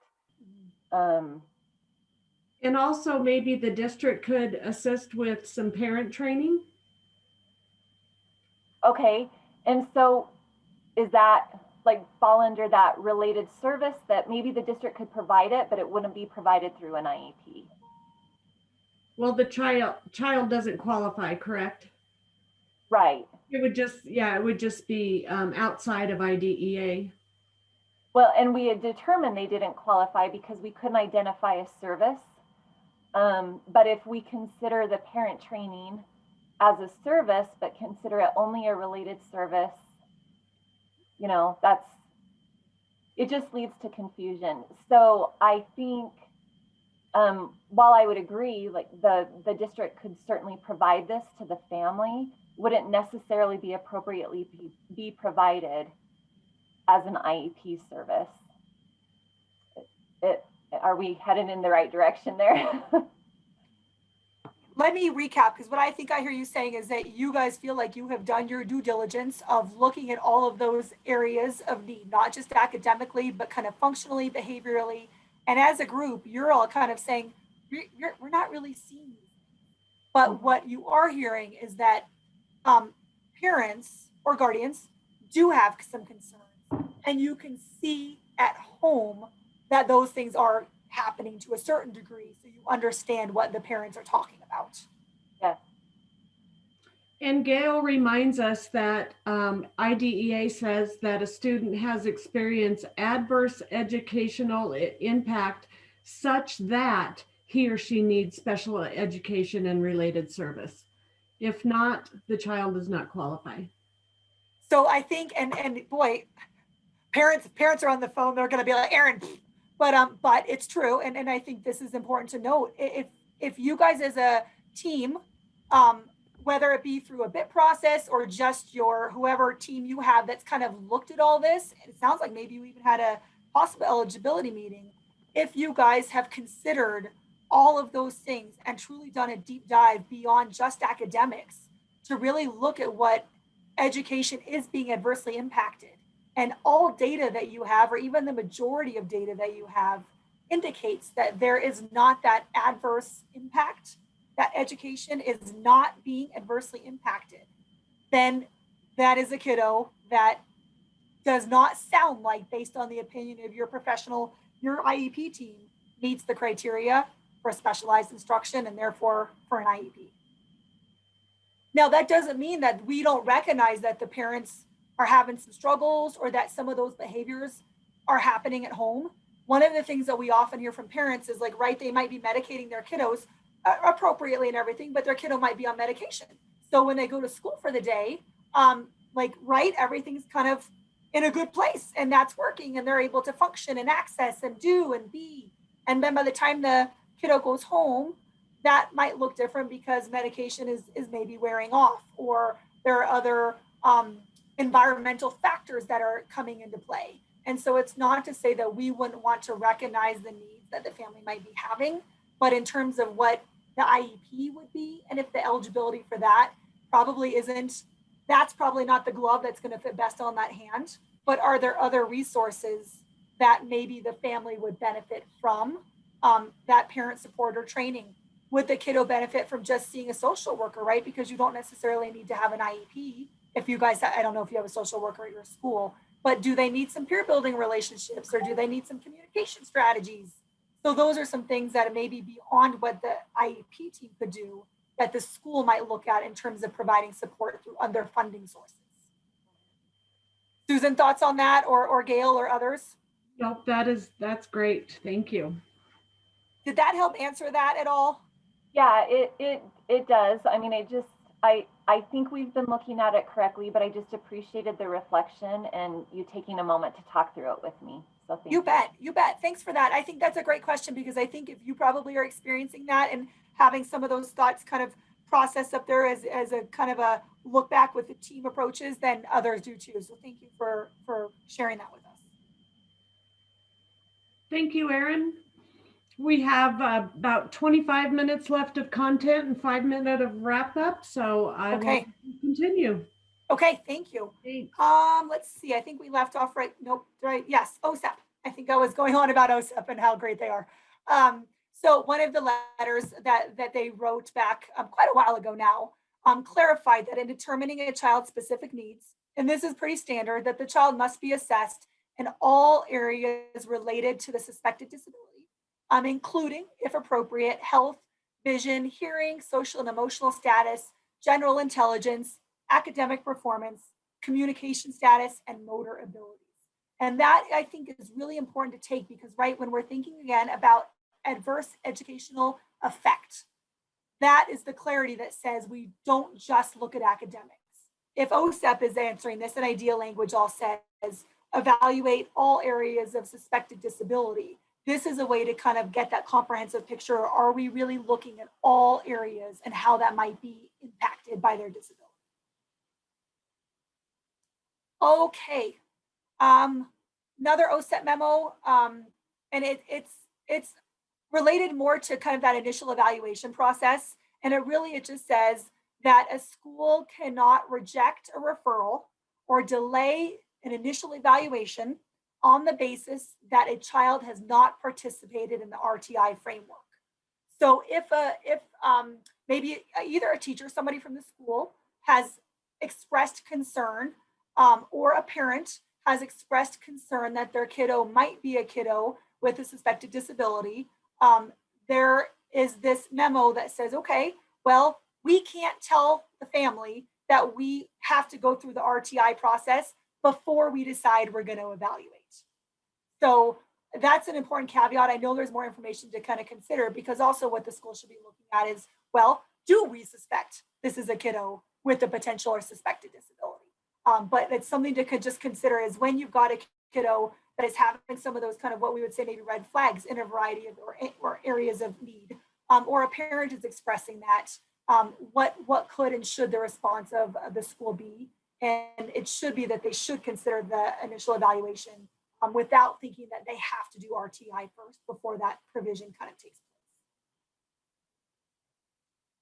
And also maybe the district could assist with some parent training. Okay, and so is that like fall under that related service that maybe the district could provide it, but it wouldn't be provided through an IEP? Well, the child doesn't qualify, correct? Right. It would just, yeah, it would just be outside of IDEA. Well, and we had determined they didn't qualify because we couldn't identify a service. But if we consider the parent training as a service, but consider it only a related service, you know, it just leads to confusion. So I think, while I would agree, like the district could certainly provide this to the family, wouldn't necessarily be appropriately be provided as an IEP service. Are we headed in the right direction there? Let me recap, because what I think I hear you saying is that you guys feel like you have done your due diligence of looking at all of those areas of need, not just academically, but kind of functionally, behaviorally. And as a group, you're all kind of saying, we're not really seeing these. But what you are hearing is that parents or guardians do have some concerns, and you can see at home that those things are happening to a certain degree, so you understand what the parents are talking about. Yes. And Gail reminds us that IDEA says that a student has experienced adverse educational impact such that he or she needs special education and related service. If not, the child does not qualify. So I think, and boy, parents are on the phone, they're going to be like, Erin, but it's true. And I think this is important to note. If you guys as a team, whether it be through a bid process or just your whoever team you have that's kind of looked at all this, it sounds like maybe you even had a possible eligibility meeting. If you guys have considered all of those things and truly done a deep dive beyond just academics to really look at what education is being adversely impacted, and all data that you have, or even the majority of data that you have, indicates that there is not that adverse impact, that education is not being adversely impacted, then that is a kiddo that does not sound like, based on the opinion of your professional, your IEP team meets the criteria for specialized instruction and therefore for an IEP. Now, that doesn't mean that we don't recognize that the parents are having some struggles or that some of those behaviors are happening at home. One of the things that we often hear from parents is like, right, they might be medicating their kiddos appropriately and everything, but their kiddo might be on medication. So when they go to school for the day, right, everything's kind of in a good place and that's working and they're able to function and access and do and be. And then by the time the kiddo goes home, that might look different because medication is maybe wearing off, or there are other environmental factors that are coming into play. And so it's not to say that we wouldn't want to recognize the needs that the family might be having, but in terms of what the IEP would be, and if the eligibility for that probably isn't, that's probably not the glove that's going to fit best on that hand. But are there other resources that maybe the family would benefit from, that parent support or training? Would the kiddo benefit from just seeing a social worker, right? Because you don't necessarily need to have an IEP. If you guys, I don't know if you have a social worker at your school, but do they need some peer building relationships, or do they need some communication strategies? So those are some things that may be beyond what the IEP team could do that the school might look at in terms of providing support through other funding sources. Susan, thoughts on that, or Gail or others? Nope, that's great. Thank you. Did that help answer that at all? Yeah, it does. I mean, I think we've been looking at it correctly, but I just appreciated the reflection and you taking a moment to talk through it with me. So thank you. You bet. Thanks for that. I think that's a great question, because I think if you probably are experiencing that and having some of those thoughts kind of process up there as a kind of a look back with the team approaches, then others do too. So thank you for sharing that with us. Thank you, Erin. We have about 25 minutes left of content and 5 minutes of wrap up. So I will continue. Okay, thank you. Thanks. Let's see. I think we left off right. Nope. Right. Yes. OSEP. I think I was going on about OSEP and how great they are. So one of the letters that they wrote back quite a while ago now clarified that in determining a child's specific needs, and this is pretty standard, that the child must be assessed in all areas related to the suspected disability, including, if appropriate, health, vision, hearing, social and emotional status, general intelligence, academic performance, communication status, and motor abilities. And that, I think, is really important to take, because right when we're thinking again about adverse educational effect, that is the clarity that says we don't just look at academics. If OSEP is answering this, and ideal language all says evaluate all areas of suspected disability, this is a way to kind of get that comprehensive picture. Are we really looking at all areas and how that might be impacted by their disability? Okay, another OSEP memo, and it's related more to kind of that initial evaluation process. And it just says that a school cannot reject a referral or delay an initial evaluation on the basis that a child has not participated in the RTI framework. So if maybe either a teacher, somebody from the school has expressed concern, or a parent has expressed concern that their kiddo might be a kiddo with a suspected disability, there is this memo that says, okay, well, we can't tell the family that we have to go through the RTI process before we decide we're going to evaluate. So that's an important caveat. I know there's more information to kind of consider, because also what the school should be looking at is, well, do we suspect this is a kiddo with a potential or suspected disability? But it's something to just consider, is when you've got a kiddo that is having some of those kind of what we would say maybe red flags in a variety of or areas of need, or a parent is expressing that, what could and should the response of the school be? And it should be that they should consider the initial evaluation without thinking that they have to do RTI first before that provision kind of takes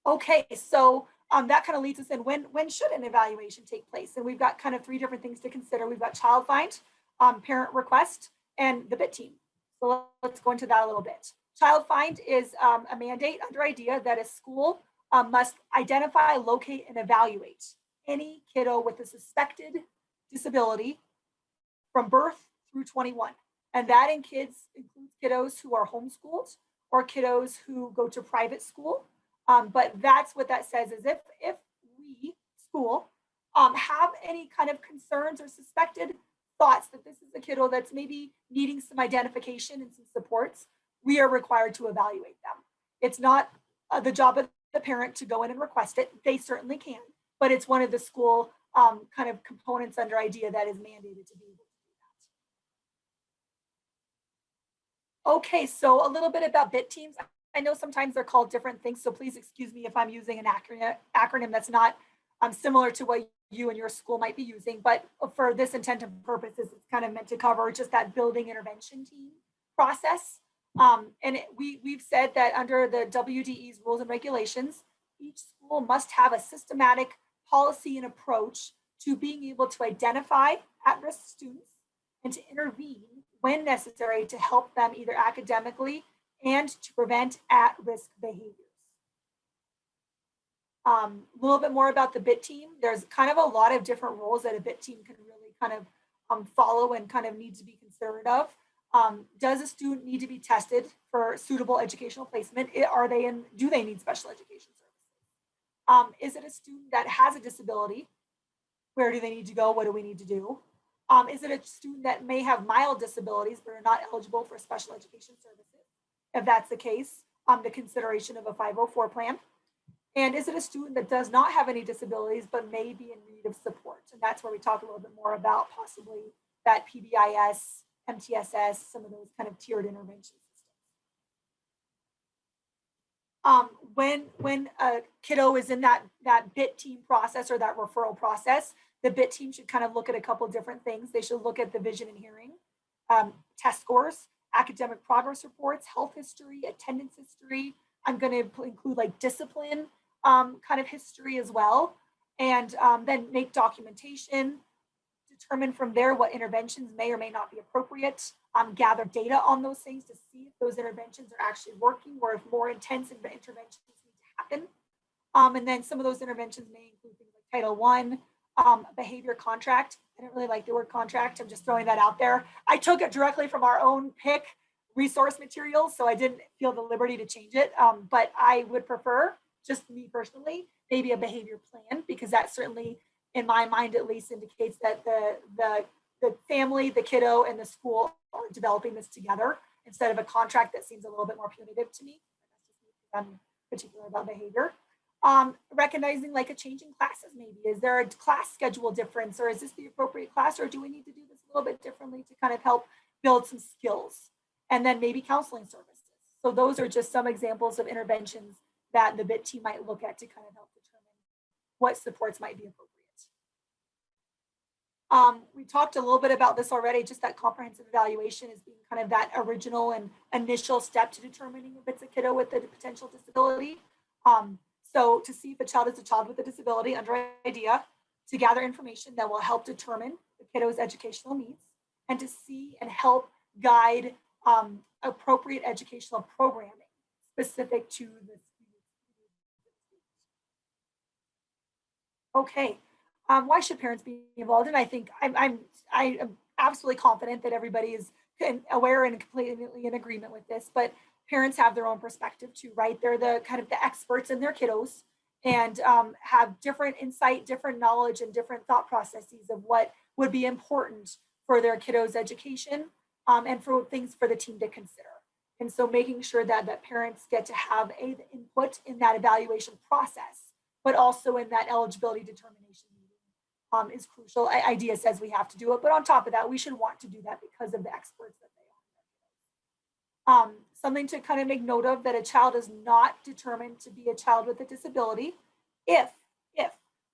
place. Okay, so that kind of leads us in, when should an evaluation take place? And we've got kind of 3 different things to consider. We've got child find, parent request, and the BIT team. So let's go into that a little bit. Child find is a mandate under IDEA that a school must identify, locate, and evaluate any kiddo with a suspected disability from birth through 21. And that includes kiddos who are homeschooled or kiddos who go to private school. But that's what that says, is if we, school, have any kind of concerns or suspected thoughts that this is a kiddo that's maybe needing some identification and some supports, we are required to evaluate them. It's not the job of the parent to go in and request it. They certainly can, but it's one of the school kind of components under IDEA that is mandated to be able to do that. Okay, so a little bit about BIT teams. I know sometimes they're called different things, so please excuse me if I'm using an acronym that's not similar to what you and your school might be using, but for this intent and purposes, it's kind of meant to cover just that building intervention team process. And we've said that under the WDE's rules and regulations, each school must have a systematic policy and approach to being able to identify at-risk students and to intervene when necessary to help them either academically and to prevent at-risk behaviors. A little bit more about the BIT team. There's kind of a lot of different roles that a BIT team can really kind of follow and kind of need to be considerate of. Does a student need to be tested for suitable educational placement? Do they need special education services? Is it a student that has a disability? Where do they need to go? What do we need to do? Is it a student that may have mild disabilities but are not eligible for special education services? If that's the case, the consideration of a 504 plan. And is it a student that does not have any disabilities but may be in need of support? And that's where we talk a little bit more about possibly that PBIS, MTSS, some of those kind of tiered intervention systems. When a kiddo is in that BIT team process or that referral process, the BIT team should kind of look at a couple different things. They should look at the vision and hearing, test scores, academic progress reports, health history, attendance history. I'm going to include like discipline kind of history as well. And then make documentation, determine from there what interventions may or may not be appropriate, gather data on those things to see if those interventions are actually working or if more intense interventions need to happen. And then some of those interventions may include things like Title I, behavior contract. I don't really like the word contract. I'm just throwing that out there. I took it directly from our own PIC resource materials, so I didn't feel the liberty to change it. But I would prefer, just me personally, maybe a behavior plan, because that certainly, in my mind at least, indicates that the family, the kiddo, and the school are developing this together instead of a contract that seems a little bit more punitive to me. I'm particular about behavior. Recognizing like a change in classes maybe. Is there a class schedule difference, or is this the appropriate class, or do we need to do this a little bit differently to kind of help build some skills? And then maybe counseling services. So those are just some examples of interventions that the BIT team might look at to kind of help determine what supports might be appropriate. We talked a little bit about this already, just that comprehensive evaluation is being kind of that original and initial step to determining if it's a kiddo with a potential disability. So to see if a child is a child with a disability under IDEA, to gather information that will help determine the kiddo's educational needs, and to see and help guide appropriate educational programming specific to the student. Okay, why should parents be involved? And I think I am absolutely confident that everybody is aware and completely in agreement with this, but parents have their own perspective too, right? They're the kind of the experts in their kiddos and have different insight, different knowledge, and different thought processes of what would be important for their kiddos' education and for things for the team to consider. And so making sure that parents get to have the input in that evaluation process, but also in that eligibility determination meeting is crucial. IDEA says we have to do it, but on top of that, we should want to do that because of the experts that they are. Something to kind of make note of, that a child is not determined to be a child with a disability if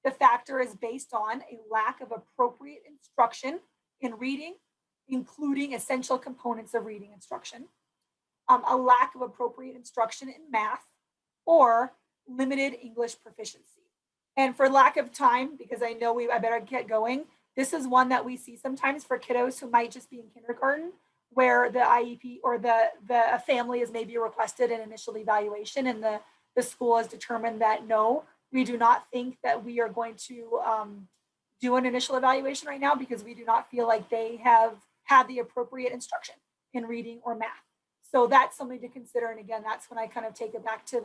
the factor is based on a lack of appropriate instruction in reading, including essential components of reading instruction, a lack of appropriate instruction in math, or limited English proficiency. And for lack of time, because I know I better get going, this is one that we see sometimes for kiddos who might just be in kindergarten, where the IEP or the family is maybe requested an initial evaluation, and the school has determined that no, we do not think that we are going to do an initial evaluation right now because we do not feel like they have had the appropriate instruction in reading or math. So that's something to consider. And again, that's when I kind of take it back to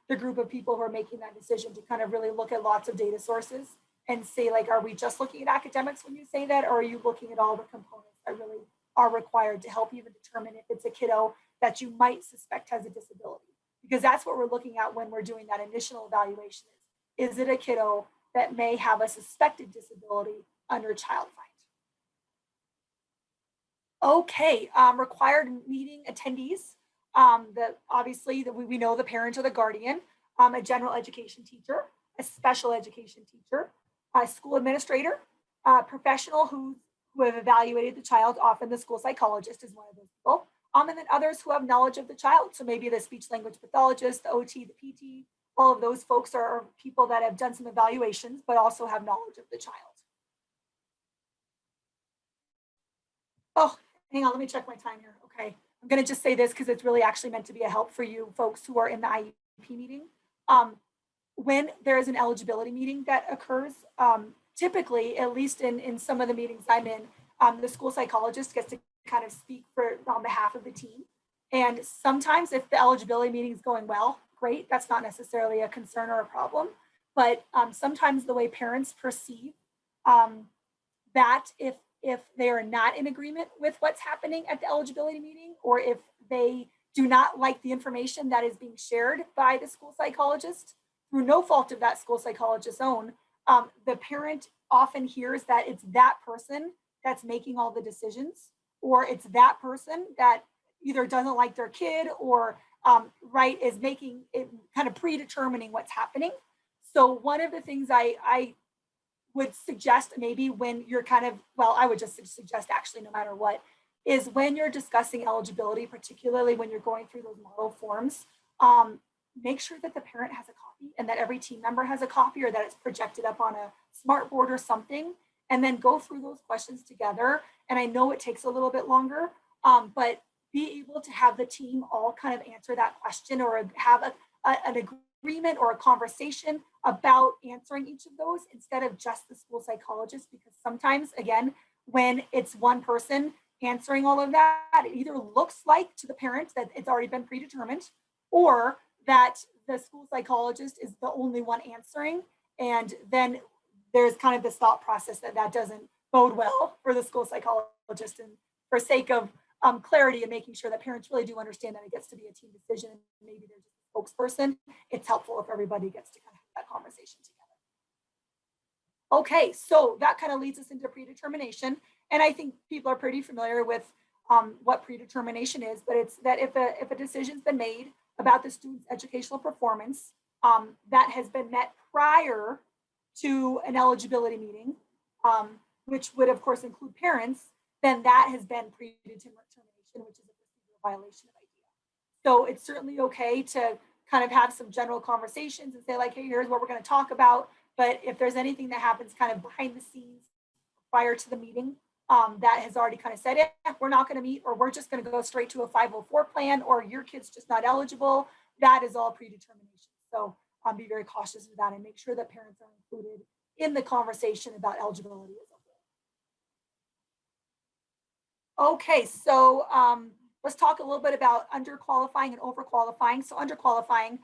the group of people who are making that decision to kind of really look at lots of data sources and say, like, are we just looking at academics when you say that, or are you looking at all the components that really are required to help you determine if it's a kiddo that you might suspect has a disability? Because that's what we're looking at when we're doing that initial evaluation. Is it a kiddo that may have a suspected disability under child find? Okay, required meeting attendees. Obviously we know the parent or the guardian, a general education teacher, a special education teacher, a school administrator, a professional who have evaluated the child. Often the school psychologist is one of those people. And then others who have knowledge of the child. So maybe the speech language pathologist, the OT, the PT, all of those folks are people that have done some evaluations, but also have knowledge of the child. Oh, hang on, let me check my time here. Okay, I'm gonna just say this because it's really actually meant to be a help for you folks who are in the IEP meeting. When there is an eligibility meeting that occurs, typically, at least in some of the meetings I'm in, the school psychologist gets to kind of speak on behalf of the team. And sometimes if the eligibility meeting is going well, great, that's not necessarily a concern or a problem. But sometimes the way parents perceive that if they are not in agreement with what's happening at the eligibility meeting, or if they do not like the information that is being shared by the school psychologist through no fault of that school psychologist's own, the parent often hears that it's that person that's making all the decisions, or it's that person that either doesn't like their kid or right, is making it kind of predetermining what's happening. So one of the things I would suggest, maybe when you're kind of, well, I would just suggest actually no matter what, is when you're discussing eligibility, particularly when you're going through those model forms, make sure that the parent has a copy and that every team member has a copy, or that it's projected up on a smart board or something, and then go through those questions together. And I know it takes a little bit longer, but be able to have the team all kind of answer that question, or have an agreement or a conversation about answering each of those instead of just the school psychologist. Because sometimes, again, when it's one person answering all of that, it either looks like to the parent that it's already been predetermined, or that the school psychologist is the only one answering. And then there's kind of this thought process that doesn't bode well for the school psychologist. And for sake of clarity and making sure that parents really do understand that it gets to be a team decision, maybe there's a spokesperson, it's helpful if everybody gets to kind of have that conversation together. Okay, so that kind of leads us into predetermination. And I think people are pretty familiar with what predetermination is, but it's that if a decision's been made about the student's educational performance that has been met prior to an eligibility meeting, which would of course include parents, then that has been predetermination, which is a procedural violation of IDEA. So it's certainly okay to kind of have some general conversations and say like, hey, here's what we're going to talk about. But if there's anything that happens kind of behind the scenes prior to the meeting that has already kind of said, yeah, we're not going to meet, or we're just going to go straight to a 504 plan, or your kid's just not eligible, that is all predetermination. So be very cautious of that and make sure that parents are included in the conversation about eligibility as a whole. Okay, so let's talk a little bit about underqualifying and overqualifying. So underqualifying,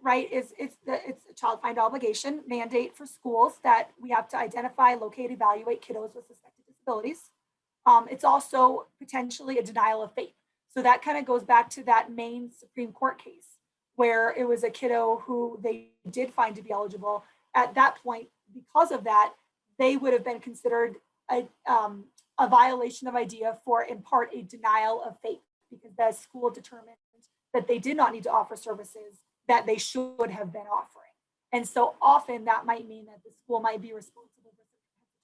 right, it's a child find obligation mandate for schools that we have to identify, locate, evaluate kiddos with suspected disabilities. It's also potentially a denial of FAPE. So that kind of goes back to that Maine Supreme Court case where it was a kiddo who they did find to be eligible. At that point, because of that, they would have been considered a violation of IDEA for, in part, a denial of FAPE, because the school determined that they did not need to offer services that they should have been offering. And so often that might mean that the school might be responsible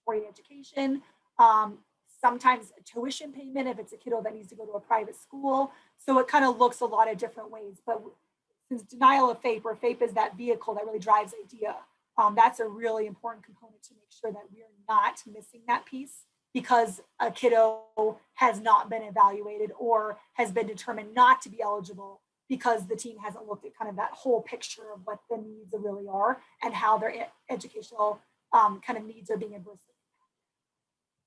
for compensatory education, sometimes a tuition payment if it's a kiddo that needs to go to a private school. So it kind of looks a lot of different ways. But since denial of FAPE, or FAPE is that vehicle that really drives IDEA, that's a really important component to make sure that we're not missing that piece because a kiddo has not been evaluated or has been determined not to be eligible because the team hasn't looked at kind of that whole picture of what the needs really are and how their educational kind of needs are being adversely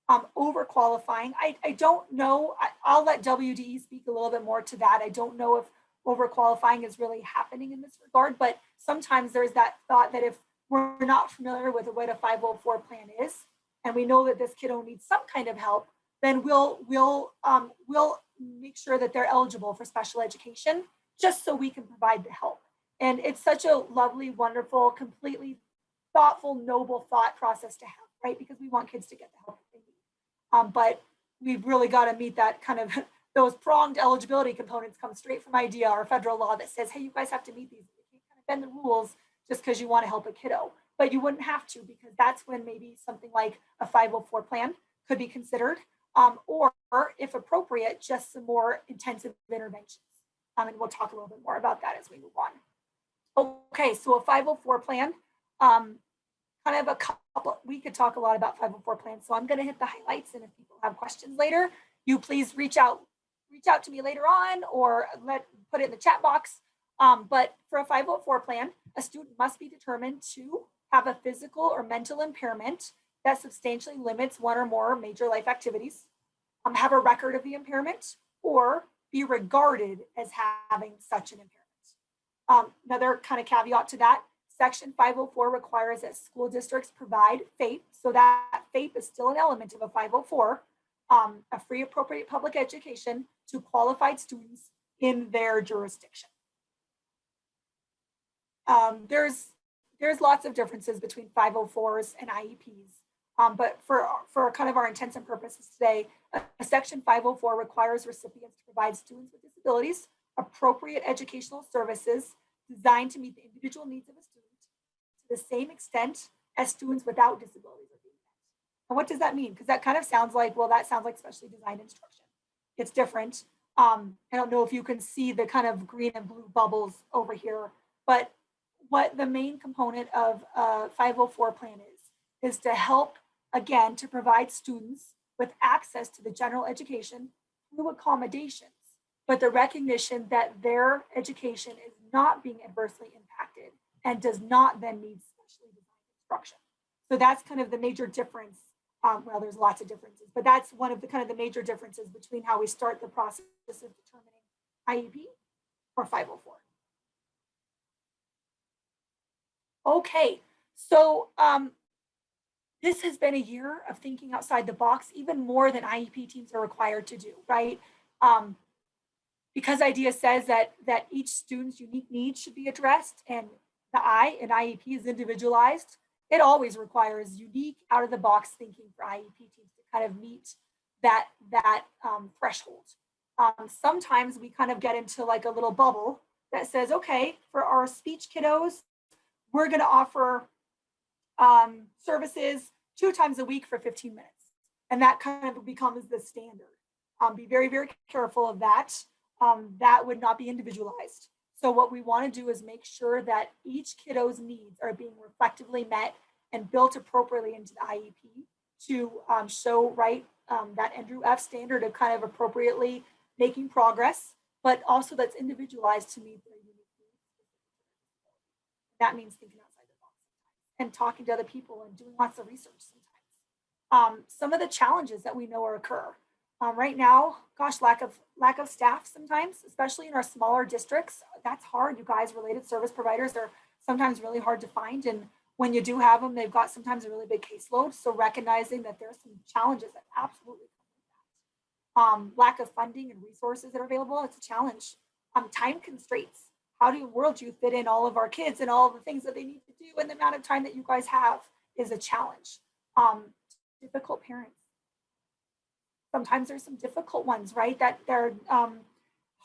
impacted. Overqualifying, I don't know, I'll let WDE speak a little bit more to that. I don't know if overqualifying is really happening in this regard, but sometimes there's that thought that if we're not familiar with what a 504 plan is, and we know that this kiddo needs some kind of help, then we'll make sure that they're eligible for special education just so we can provide the help. And it's such a lovely, wonderful, completely thoughtful, noble thought process to have, right? Because we want kids to get the help that they need. But we've really got to meet that kind of, those pronged eligibility components come straight from IDEA or federal law that says, hey, you guys have to meet these. You can't kind of bend the rules just because you want to help a kiddo. But you wouldn't have to, because that's when maybe something like a 504 plan could be considered, or if appropriate, just some more intensive interventions. And we'll talk a little bit more about that as we move on. Okay, so a 504 plan, kind of a couple, we could talk a lot about 504 plans. So I'm going to hit the highlights, and if people have questions later, you please reach out to me later on, or put it in the chat box. But for a 504 plan, a student must be determined to have a physical or mental impairment that substantially limits one or more major life activities. have a record of the impairment, or be regarded as having such an impairment. Another kind of caveat to that, Section 504 requires that school districts provide FAPE, so that FAPE is still an element of a 504, a free appropriate public education to qualified students in their jurisdiction. There's lots of differences between 504s and IEPs, but for kind of our intents and purposes today, a Section 504 requires recipients to provide students with disabilities appropriate educational services designed to meet the individual needs of a student to the same extent as students without disabilities are being met. And what does that mean? Because that kind of sounds like, well, that sounds like specially designed instruction. It's different. I don't know if you can see the kind of green and blue bubbles over here, but what the main component of a 504 plan is to help, again, to provide students with access to the general education through accommodations, but the recognition that their education is not being adversely impacted and does not then need specially designed instruction. So that's kind of the major difference. Well, there's lots of differences, but that's one of the kind of the major differences between how we start the process of determining IEP or 504. Okay, so this has been a year of thinking outside the box, even more than IEP teams are required to do, right? Because IDEA says that each student's unique needs should be addressed, and the I in IEP is individualized, it always requires unique out-of-the-box thinking for IEP teams to kind of meet that threshold. Sometimes we kind of get into like a little bubble that says, okay, for our speech kiddos, we're going to offer services 2 times a week for 15 minutes. And that kind of becomes the standard. Be very, very careful of that. That would not be individualized. So what we want to do is make sure that each kiddo's needs are being reflectively met and built appropriately into the IEP to show, right, that Andrew F. standard of kind of appropriately making progress, but also that's individualized to meet their unique needs. That means thinking outside the box and talking to other people and doing lots of research sometimes. Some of the challenges that we know occur. Right now, gosh, lack of staff sometimes, especially in our smaller districts. That's hard, you guys. Related service providers are sometimes really hard to find. And when you do have them, they've got sometimes a really big caseload. So recognizing that there's some challenges that absolutely come with that. Lack of funding and resources that are available, it's a challenge. Time constraints. How do you fit in all of our kids and all the things that they need to do in the amount of time that you guys have is a challenge. Difficult parents. Sometimes there's some difficult ones, right? That they're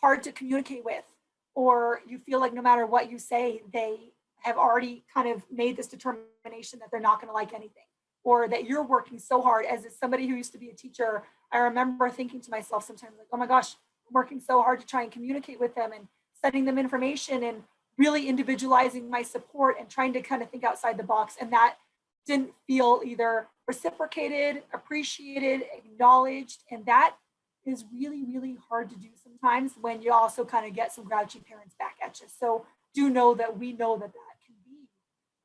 hard to communicate with, or you feel like no matter what you say, they have already kind of made this determination that they're not going to like anything, or that you're working so hard. As somebody who used to be a teacher, I remember thinking to myself sometimes like, oh my gosh, I'm working so hard to try and communicate with them and sending them information and really individualizing my support and trying to kind of think outside the box. And that didn't feel either reciprocated, appreciated, acknowledged. And that is really, really hard to do sometimes when you also kind of get some grouchy parents back at you. So do know that we know that can be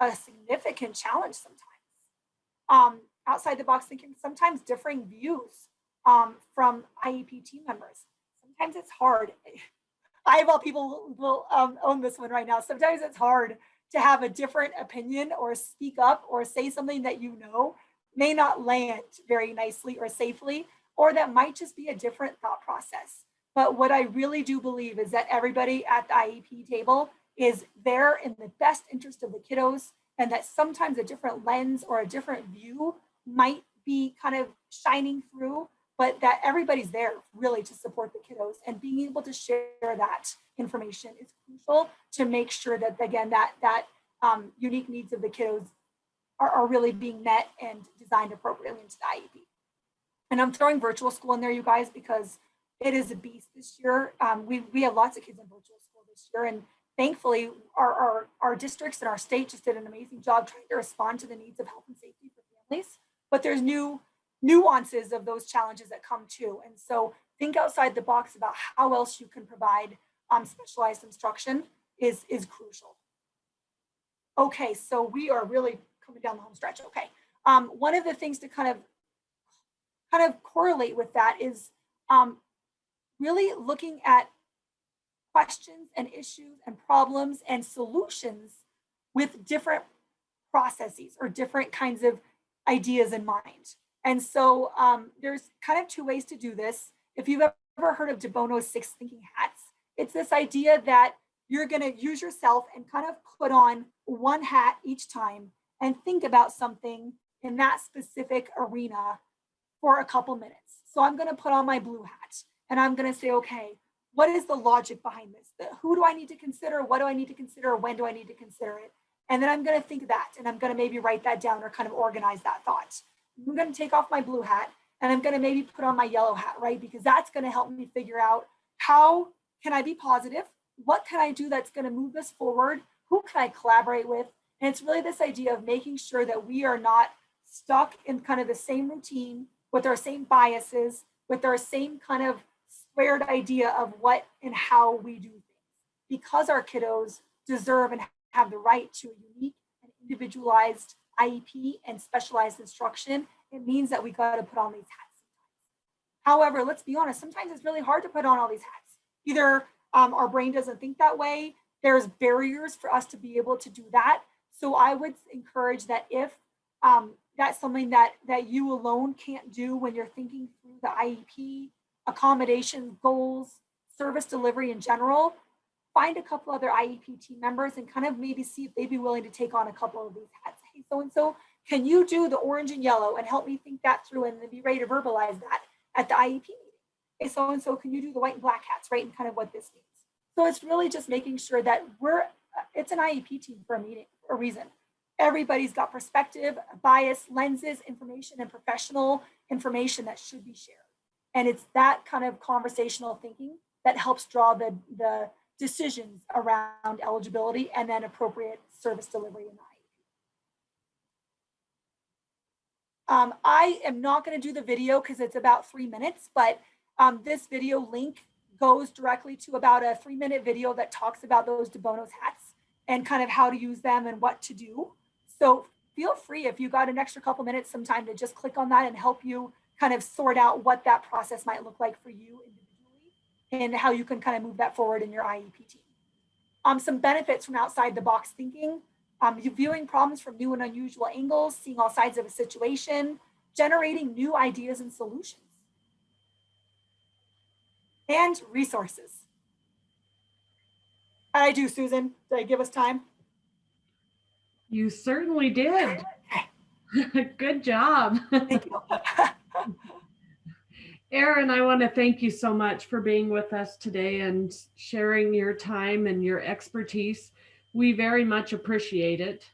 a significant challenge sometimes. Outside the box thinking, sometimes differing views from IEP team members. Sometimes it's hard. I of all people will own this one right now. Sometimes it's hard to have a different opinion or speak up or say something that you know may not land very nicely or safely, or that might just be a different thought process. But what I really do believe is that everybody at the IEP table is there in the best interest of the kiddos, and that sometimes a different lens or a different view might be kind of shining through, but that everybody's there really to support the kiddos, and being able to share that information is crucial to make sure that, again, that unique needs of the kiddos are really being met and designed appropriately into the IEP. And I'm throwing virtual school in there, you guys, because it is a beast this year. We have lots of kids in virtual school this year, and thankfully our districts and our state just did an amazing job trying to respond to the needs of health and safety for families. But there's new nuances of those challenges that come too. And so think outside the box about how else you can provide specialized instruction is crucial. Okay, so we are really coming down the home stretch. Okay, one of the things to kind of kind of correlate with that is really looking at questions and issues and problems and solutions with different processes or different kinds of ideas in mind. And so there's kind of two ways to do this. If you've ever heard of de Bono's 6 thinking hats, it's this idea that you're going to use yourself and kind of put on one hat each time and think about something in that specific arena for a couple minutes. So I'm going to put on my blue hat and I'm going to say, okay, what is the logic behind this? Who do I need to consider? What do I need to consider? When do I need to consider it? And then I'm going to think of that and I'm going to maybe write that down or kind of organize that thought. I'm going to take off my blue hat and I'm going to maybe put on my yellow hat, right? Because that's going to help me figure out how can I be positive? What can I do that's going to move us forward? Who can I collaborate with? And it's really this idea of making sure that we are not stuck in kind of the same routine with our same biases, with our same kind of squared idea of what and how we do things. Because our kiddos deserve and have the right to a unique and individualized IEP and specialized instruction, it means that we got to put on these hats. However, let's be honest, sometimes it's really hard to put on all these hats. Either our brain doesn't think that way, there's barriers for us to be able to do that. So I would encourage that if that's something that you alone can't do when you're thinking through the IEP, accommodations, goals, service delivery in general, find a couple other IEP team members and kind of maybe see if they'd be willing to take on a couple of these hats. Hey, so-and-so, can you do the orange and yellow and help me think that through and then be ready to verbalize that at the IEP meeting? Hey, so-and-so, can you do the white and black hats, right? And kind of what this means. So it's really just making sure that it's an IEP team for a reason. Everybody's got perspective, bias, lenses, information, and professional information that should be shared. And it's that kind of conversational thinking that helps draw the decisions around eligibility and then appropriate service delivery in the IEP. I am not going to do the video because it's about 3 minutes, but this video link goes directly to about a 3-minute video that talks about those de Bono's hats and kind of how to use them and what to do. So feel free, if you got an extra couple minutes sometime, to just click on that and help you kind of sort out what that process might look like for you individually and how you can kind of move that forward in your IEP team. Some benefits from outside the box thinking, viewing problems from new and unusual angles, seeing all sides of a situation, generating new ideas and solutions. And resources. How'd I do, Susan? Did I give us time? You certainly did. Good job. Thank you. Erin, I want to thank you so much for being with us today and sharing your time and your expertise. We very much appreciate it.